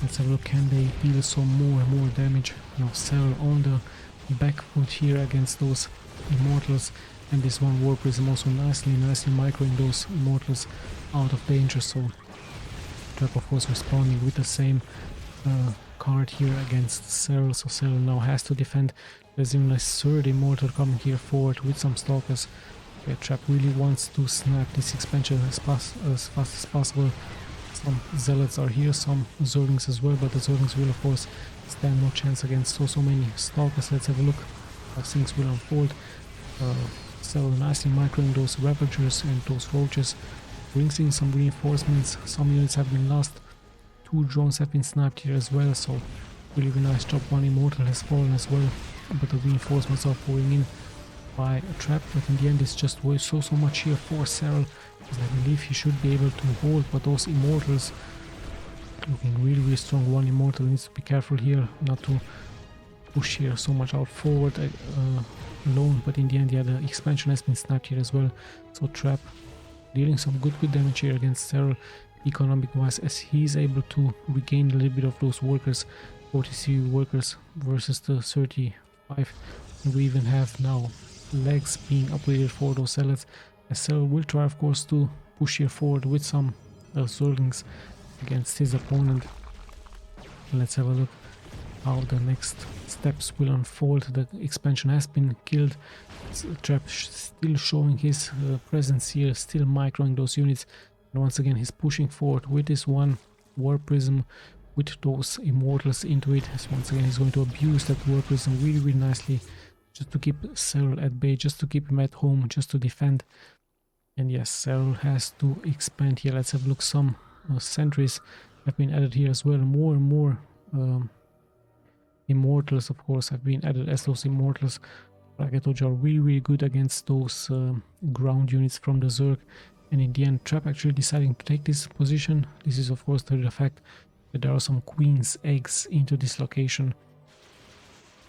Let's have a look, can they deal some more damage? Now SERRAL on the back foot here against those immortals, and this one war prism also nicely microing those immortals out of danger. So Trap of course responding with the same card here against SERRAL. So SERRAL now has to defend. There's even a 3rd immortal coming here forward with some stalkers. Yeah, Trap really wants to snap this expansion as fast as possible. Some zealots are here, some zerglings as well, but the zerglings will of course stand no chance against so many stalkers. Let's have a look how things will unfold. SERRAL nicely microing those ravagers and those roaches, brings in some reinforcements. Some units have been lost, 2 drones have been sniped here as well. So really nice job. 1 immortal has fallen as well, but the reinforcements are pouring in by a Trap. But in the end it's just way so much here for SERRAL, because I believe he should be able to hold, but those immortals looking really strong. 1 immortal needs to be careful here not to push here so much out forward alone, but in the end yeah, the expansion has been snapped here as well. So Trap dealing some good and here against SERRAL economic wise, as he's able to regain a little bit of those workers, 43 workers versus the 35. And we even have now legs being upgraded for those zealots, as SERRAL will try of course to push here forward with some zerglings against his opponent. Let's have a look. how the next steps will unfold. The expansion has been killed. Trap still showing his presence here, still microing those units. And once again, he's pushing forward with this one war prism, with those immortals into it. So once again, he's going to abuse that war prism really, really nicely, just to keep SERRAL at bay, just to keep him at home, just to defend. And yes, SERRAL has to expand here. Let's have a look. Some sentries have been added here as well. More and more immortals, of course, have been added, as those immortals, like I told you, are really, really good against those ground units from the Zerg. And in the end, Trap actually deciding to take this position. This is, of course, due to the fact that there are some queen's eggs into this location.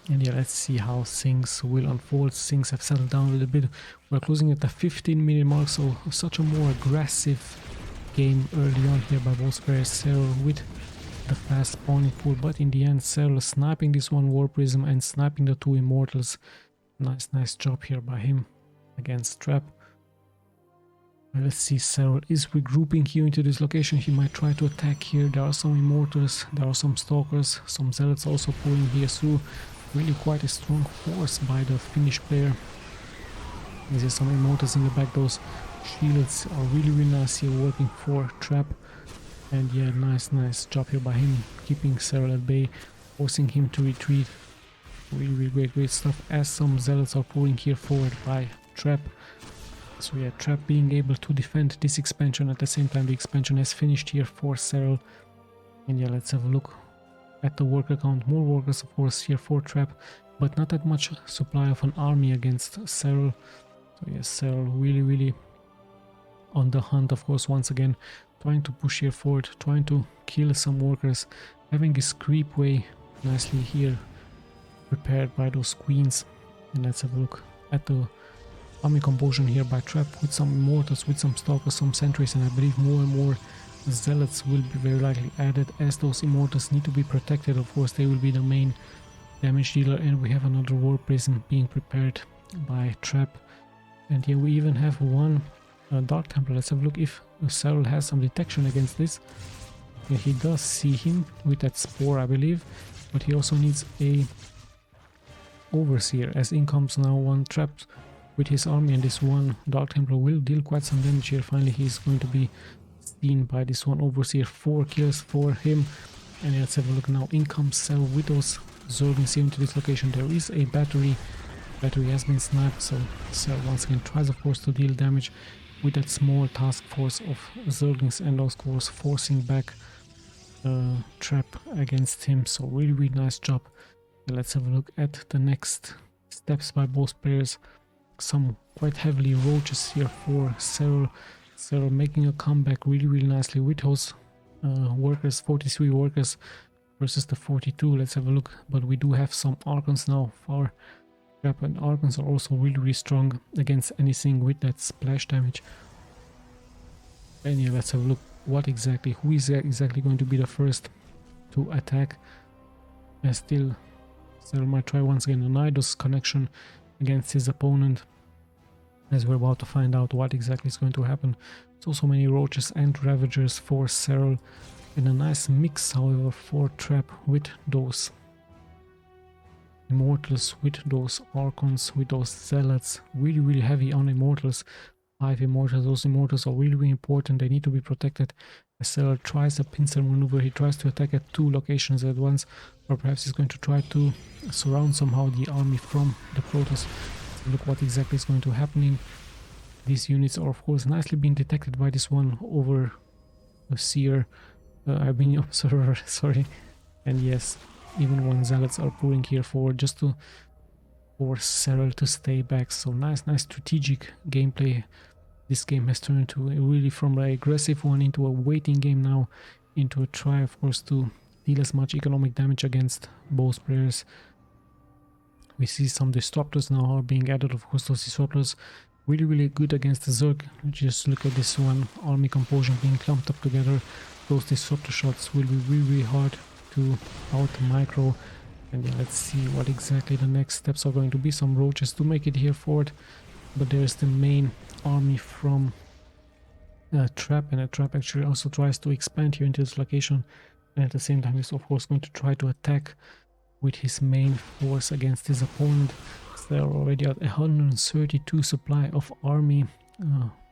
And yeah, let's see how things will unfold. Things have settled down a little bit. We're closing at the 15-minute mark, so such a more aggressive game early on here by both players. SERRAL with the fast spawning pool, but in the end, SERRAL sniping this one war prism and sniping the two immortals. Nice job here by him against Trap. Let's see, SERRAL is regrouping here into this location. He might try to attack here. There are some immortals, there are some stalkers, some zealots also pulling here through. Really quite a strong force by the Finnish player. There is some immortals in the back. Those shields are really, really nice here working for Trap. And yeah, nice job here by him, keeping SERRAL at bay, forcing him to retreat. Really great stuff, as some zealots are pulling here forward by Trap. So yeah, Trap being able to defend this expansion. At the same time, the expansion has finished here for SERRAL. And yeah, let's have a look at the worker count. More workers, of course, here for Trap, but not that much supply of an army against SERRAL. So yeah, SERRAL really on the hunt, of course, once again, trying to push here forward, trying to kill some workers, having his creep way nicely here prepared by those queens. And let's have a look at the army composition here by Trap, with some immortals, with some stalkers, some sentries, and I believe more and more zealots will be very likely added, as those immortals need to be protected. Of course, they will be the main damage dealer. And we have another war prism being prepared by Trap. And here we even have one Dark Templar. Let's have a look if SERRAL has some detection against this. Yeah, he does see him with that spore, I believe, but he also needs a Overseer, as in comes now one Trap with his army, and this one Dark Templar will deal quite some damage here. Finally, he's going to be seen by this one Overseer. 4 kills for him. And let's have a look now. In comes SERRAL with those Zerglings here into this location. There is a battery. Battery has been sniped, so SERRAL once again tries, of course, to deal damage with that small task force of Zerglings, and of course forcing back Trap against him. So really nice job. Let's have a look at the next steps by both players. Some quite heavily roaches here for SERRAL. SERRAL making a comeback really nicely with those workers, 43 workers versus the 42. Let's have a look. But we do have some Archons now for Trap, and Archons are also really strong against anything with that splash damage. And yeah, let's have a look who is exactly going to be the first to attack. And still, SERRAL might try once again a Nidus connection against his opponent, as we're about to find out what exactly is going to happen. So many roaches and ravagers for SERRAL, and a nice mix, however, for Trap with those immortals, with those Archons, with those zealots. Really heavy on immortals. 5 immortals. Those immortals are really important. They need to be protected. As SERRAL tries a pincer maneuver, he tries to attack at 2 locations at once, or perhaps he's going to try to surround somehow the army from the Protoss. So look what exactly is going to happen. These units are, of course, nicely being detected by this one Overseer. Observer, sorry. And yes, even one zealots are pulling here forward just to force SERRAL to stay back. So nice strategic gameplay. This game has turned to really from an aggressive one into a waiting game now, into a try, of course, to deal as much economic damage against both players. We see some disruptors now are being added. Of course, those disruptors really good against the Zerg. Just look at this one army composition being clumped up together. Those disruptor shots will be really hard to out micro. And yeah, let's see what exactly the next steps are going to be. Some roaches to make it here forward, but there's the main army from Trap, and a Trap actually also tries to expand here into this location, and at the same time is of course going to try to attack with his main force against his opponent. They're already at 132 supply of army.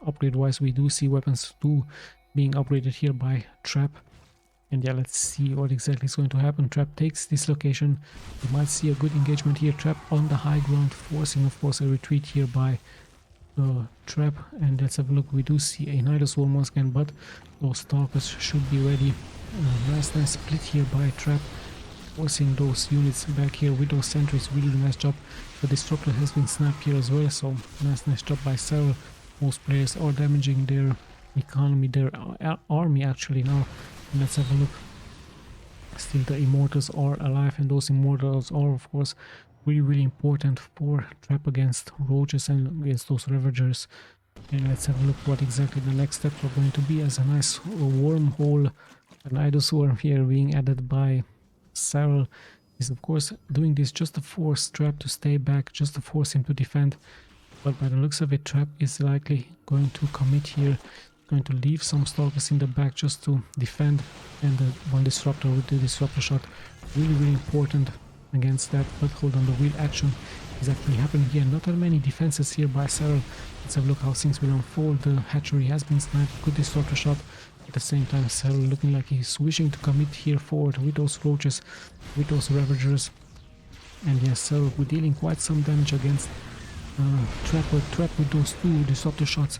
Upgrade wise, we do see weapons 2 being upgraded here by Trap. And yeah, let's see what exactly is going to happen. Trap takes this location. We might see a good engagement here. Trap on the high ground, forcing of course a retreat here by Trap. And let's have a look. We do see a Nidus Swarm once again, but those Stalkers should be ready. Nice split here by Trap, forcing those units back here with those sentries. Really nice job. The Disruptor has been snapped here as well, so nice job by SERRAL. Most players are damaging their economy, their army actually now. Let's have a look. Still the Immortals are alive, and those Immortals are of course really important for Trap against Roaches and against those Ravagers. And let's have a look what exactly the next steps are going to be, as a nice wormhole, an Nidus Swarm here being added by SERRAL is of course doing this just to force Trap to stay back, just to force him to defend. But by the looks of it, Trap is likely going to commit here, going to leave some Stalkers in the back just to defend, and the one Disruptor with the Disruptor shot really important against that. But hold on, the wheel action is actually happening here. Not that many defenses here by SERRAL. Let's have a look how things will unfold. The hatchery has been sniped, good Disruptor shot. At the same time, SERRAL looking like he's wishing to commit here forward with those Roaches, with those Ravagers. And yes, SERRAL we're dealing quite some damage against Trap with those 2 Disruptor shots,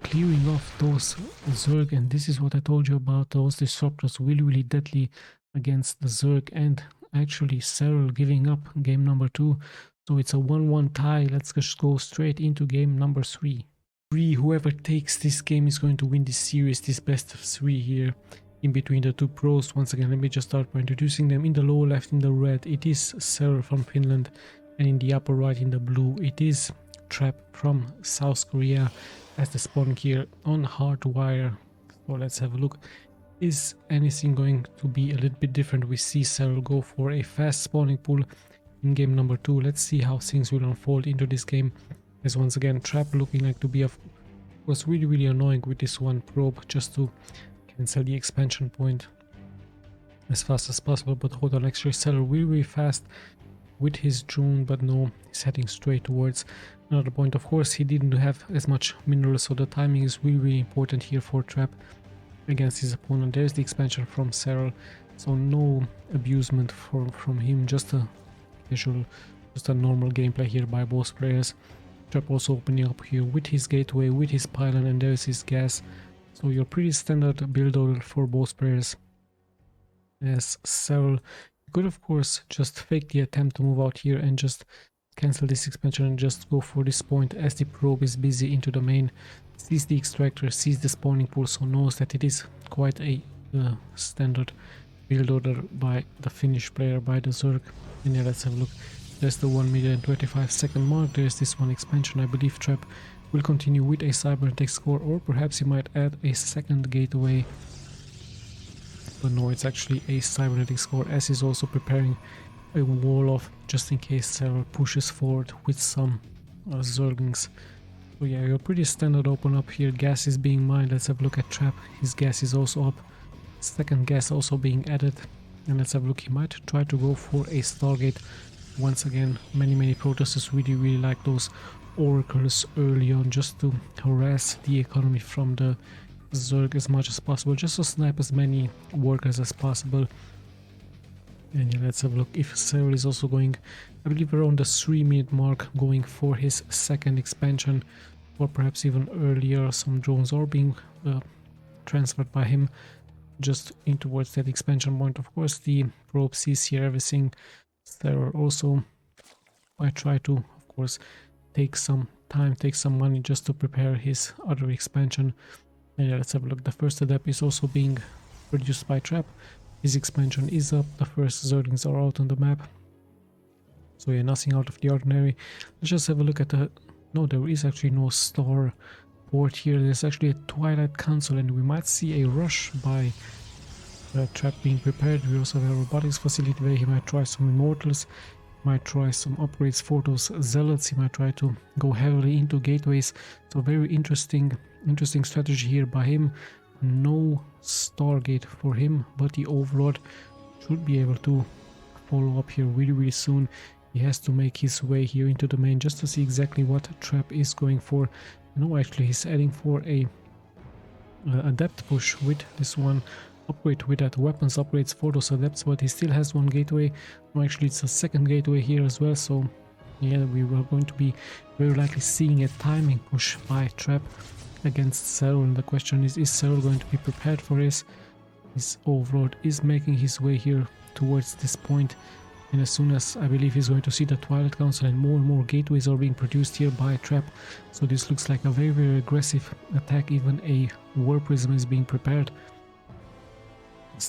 clearing off those Zerg. And this is what I told you about, those Disruptors really deadly against the Zerg. And actually SERRAL giving up game number 2, so it's a 1-1 tie. Let's just go straight into game number 3. Whoever takes this game is going to win this series, this best of 3 here in between the 2 pros. Once again, let me just start by introducing them. In the lower left in the red, it is SERRAL from Finland, and in the upper right in the blue, it is Trap from South Korea as the spawn here on Hardwire. So let's have a look. Is anything going to be a little bit different? We see SERRAL go for a fast spawning pool in game number 2. Let's see how things will unfold into this game, as once again Trap looking like to be of course really annoying with this one probe just to cancel the expansion point as fast as possible. But hold on, actually SERRAL really fast with his drone, but no, he's heading straight towards another point. Of course he didn't have as much minerals, so the timing is really important here for Trap against his opponent. There's the expansion from SERRAL, so no abusement from him, just a casual, just a normal gameplay here by both players. Trap also opening up here with his gateway, with his pylon, and there's his gas. So your pretty standard build order for both players. As SERRAL could of course just fake the attempt to move out here and just cancel this expansion and just go for this point, as the probe is busy into the main, sees the extractor, sees the spawning pool, so knows that it is quite a standard build order by the Finnish player, by the Zerg. And yeah, let's have a look. There's the 1,025,000 mark. There's this one expansion. I believe Trap will continue with a cybernetics core, or perhaps he might add a second gateway. But no, it's actually a cybernetics core, as he's also preparing a wall off just in case SERRAL pushes forward with some Zerglings. So yeah, you're pretty standard open up here. Gas is being mined. Let's have a look at Trap. His gas is also up. Second gas also being added. And let's have a look. He might try to go for a Stargate. Once again, many Protosses really like those oracles early on, just to harass the economy from the Zerg as much as possible, just to snipe as many workers as possible. And yeah, let's have a look if SERRAL is also going, I believe around the 3-minute mark, going for his second expansion, or perhaps even earlier. Some drones are being transferred by him just in towards that expansion point. Of course the probe sees here everything. SERRAL also might try to of course take some time, take some money just to prepare his other expansion. And yeah, let's have a look. The first adept is also being produced by Trap. His expansion is up. The first Zerglings are out on the map. So yeah, nothing out of the ordinary. Let's just have a look at the... No, there is actually no star port here. There's actually a Twilight Council, and we might see a rush by Trap being prepared. We also have a robotics facility where he might try some Immortals, might try some upgrades for those Zealots. He might try to go heavily into gateways. So very interesting strategy here by him. No Stargate for him, but the Overlord should be able to follow up here really soon. He has to make his way here into the main just to see exactly what Trap is going for. No, actually he's heading for a adept push with this one upgrade, with that weapons upgrades for those adepts, but he still has one gateway. No, actually it's a second gateway here as well, so yeah, we were going to be very likely seeing a timing push by Trap against SERRAL, and the question is SERRAL going to be prepared for this? His overlord is making his way here towards this point, and as soon as I believe he's going to see the Twilight Council and more gateways are being produced here by Trap, so this looks like a very aggressive attack. Even a War Prism is being prepared.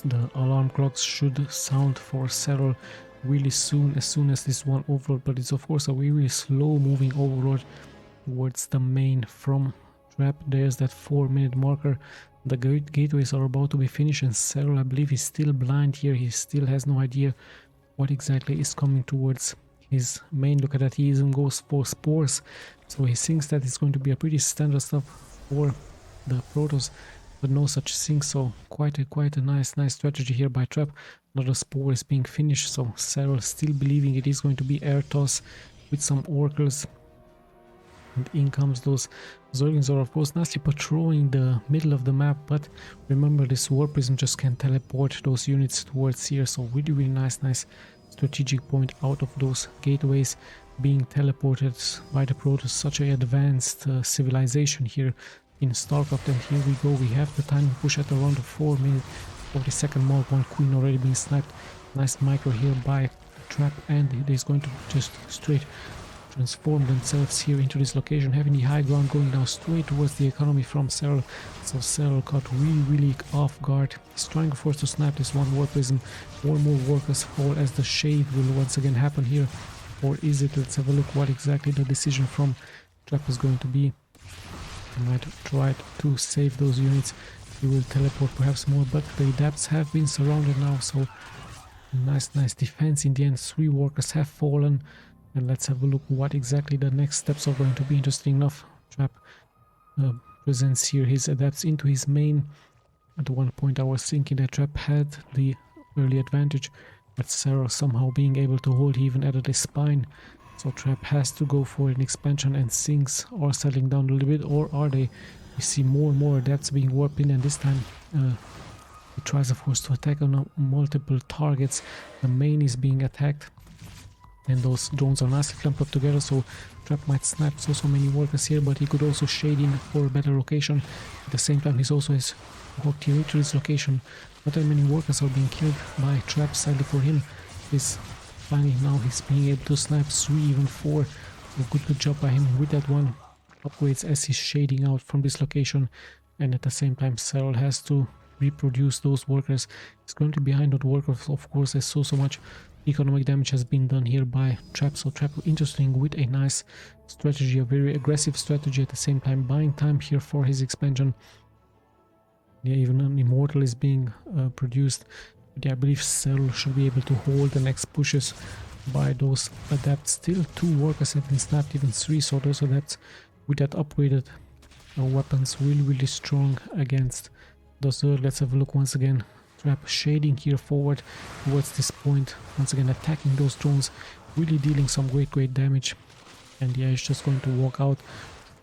The alarm clocks should sound for SERRAL really soon, as soon as this one overlord, but it's of course a very slow moving overlord towards the main from Trap. There's that 4-minute marker. The gateways are about to be finished, and SERRAL, I believe, is still blind here. He still has no idea what exactly is coming towards his main. Look at that, he even goes for spores, so he thinks that it's going to be a pretty standard stuff for the Protoss, but no such thing. So quite a nice strategy here by Trap. Another spore is being finished, so SERRAL still believing it is going to be air toss with some oracles, and in comes those Zerglings. Are of course nicely patrolling the middle of the map, but remember this War Prism just can teleport those units towards here, so really nice strategic point out of those gateways being teleported by the Protoss. Such a advanced civilization here in Starcraft, and here we go. We have the timing push at around the 4-minute 40-second mark. One queen already being sniped. Nice micro here by Trap, and he's going to just straight transform themselves here into this location, having the high ground going now straight towards the economy from SERRAL. So SERRAL caught really off guard. He's trying of course to snipe this one War Prism. More workers fall as the shade will once again happen here, or is it? Let's have a look what exactly the decision from Trap is going to be. He might try to save those units. He will teleport perhaps more, but the adepts have been surrounded now, so nice defense in the end. 3 workers have fallen. And let's have a look what exactly the next steps are going to be. Interesting enough, Trap presents here his adepts into his main. At one point I was thinking that Trap had the early advantage, but SERRAL somehow being able to hold, he even added a spine. So Trap has to go for an expansion, and things are settling down a little bit, or are they? We see more adepts being warped in, and this time he tries of course to attack on multiple targets. The main is being attacked, and those drones are nicely clumped up together, so Trap might snipe so many workers here, but he could also shade in for a better location. At the same time, he's also walked here into this location. Not that many workers are being killed by Trap, sadly for him. Finally now he's being able to snipe 3, even 4. So good job by him with that one. Upgrades as he's shading out from this location, and at the same time SERRAL has to reproduce those workers. He's going to be behind on workers, of course, as so much economic damage has been done here by Trap. So Trap interesting with a nice strategy, a very aggressive strategy, at the same time buying time here for his expansion. Yeah, even an immortal is being produced. But yeah, I believe SERRAL should be able to hold the next pushes by those adepts. Still 2 workers have been snapped, even 3, so those adepts with that upgraded weapons really strong against those Zerg. Let's have a look once again. Trap shading here forward towards this point, once again attacking those drones, really dealing some great damage. And yeah, he's just going to walk out,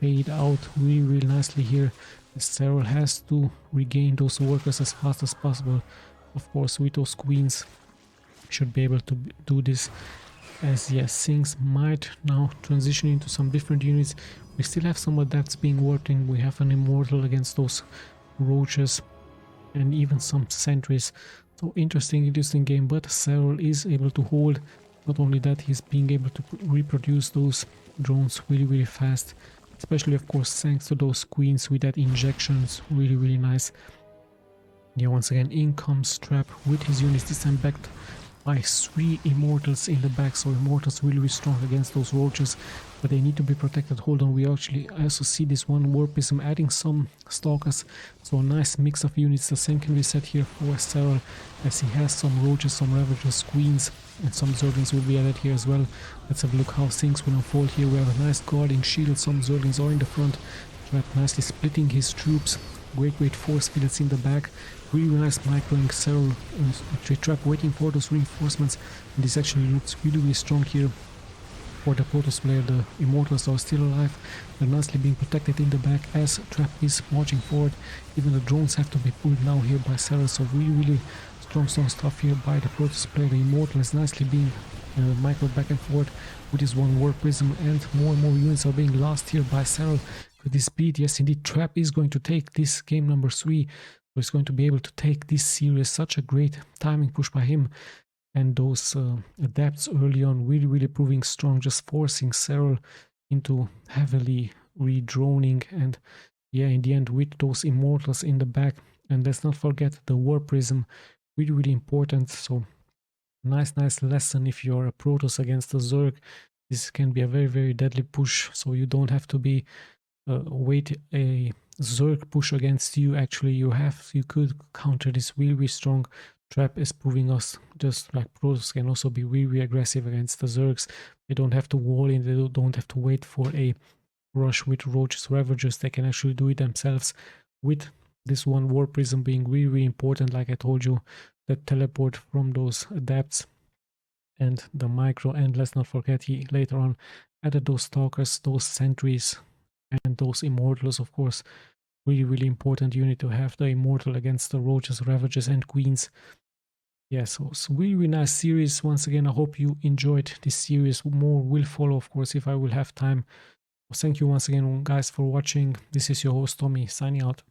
fade out really nicely here. SERRAL has to regain those workers as fast as possible. Of course, with those queens should be able to do this, as yes, things might now transition into some different units. We still have some adepts being worked in. We have an immortal against those roaches, and even some sentries. So interesting game, but SERRAL is able to hold. Not only that, he's being able to reproduce those drones really fast, especially of course thanks to those queens with that injections. Really nice. Yeah, once again in comes Trap with his units, this time backed by 3 immortals in the back. So immortals really strong against those roaches, but they need to be protected. Hold on, we actually also see this one War Prism adding some stalkers, so a nice mix of units. The same can be said here for SERRAL, as he has some roaches, some ravagers, queens, and some Zerglings will be added here as well. Let's have a look how things will unfold here. We have a nice guarding shield, some Zerglings are in the front. Trap nicely splitting his troops great force fields in the back. Really nice microing SERRAL tree trap waiting for those reinforcements. And this actually looks really strong here for the Protoss player. The Immortals are still alive. They're nicely being protected in the back as Trap is marching forward. Even the drones have to be pulled now here by SERRAL. So really strong stuff here by the Protoss player. The Immortal is nicely being microed back and forth with his one War Prism, and more units are being lost here by SERRAL. With this speed, yes indeed, Trap is going to take this game number 3. So he's going to be able to take this series. Such a great timing push by him. And those adapts early on really proving strong, just forcing SERRAL into heavily redroning. And yeah, in the end with those Immortals in the back. And let's not forget the War Prism, really important. So nice lesson if you're a Protoss against a Zerg. This can be a very deadly push, so you don't have to be wait a Zerg push against you. Actually you could counter this really strong. Trap is proving us just like Protoss can also be really aggressive against the Zergs. They don't have to wall in, they don't have to wait for a rush with Roaches Ravagers. They can actually do it themselves with this one War Prism being really important. Like I told you, that teleport from those adapts and the micro. And let's not forget, he later on added those Stalkers, those Sentries, and those Immortals. Of course, really important unit to have, the Immortal against the Roaches, Ravagers, and Queens. Yeah, so it's really nice series. Once again, I hope you enjoyed this series. More will follow, of course, if I will have time. Thank you once again, guys, for watching. This is your host Tommy, signing out.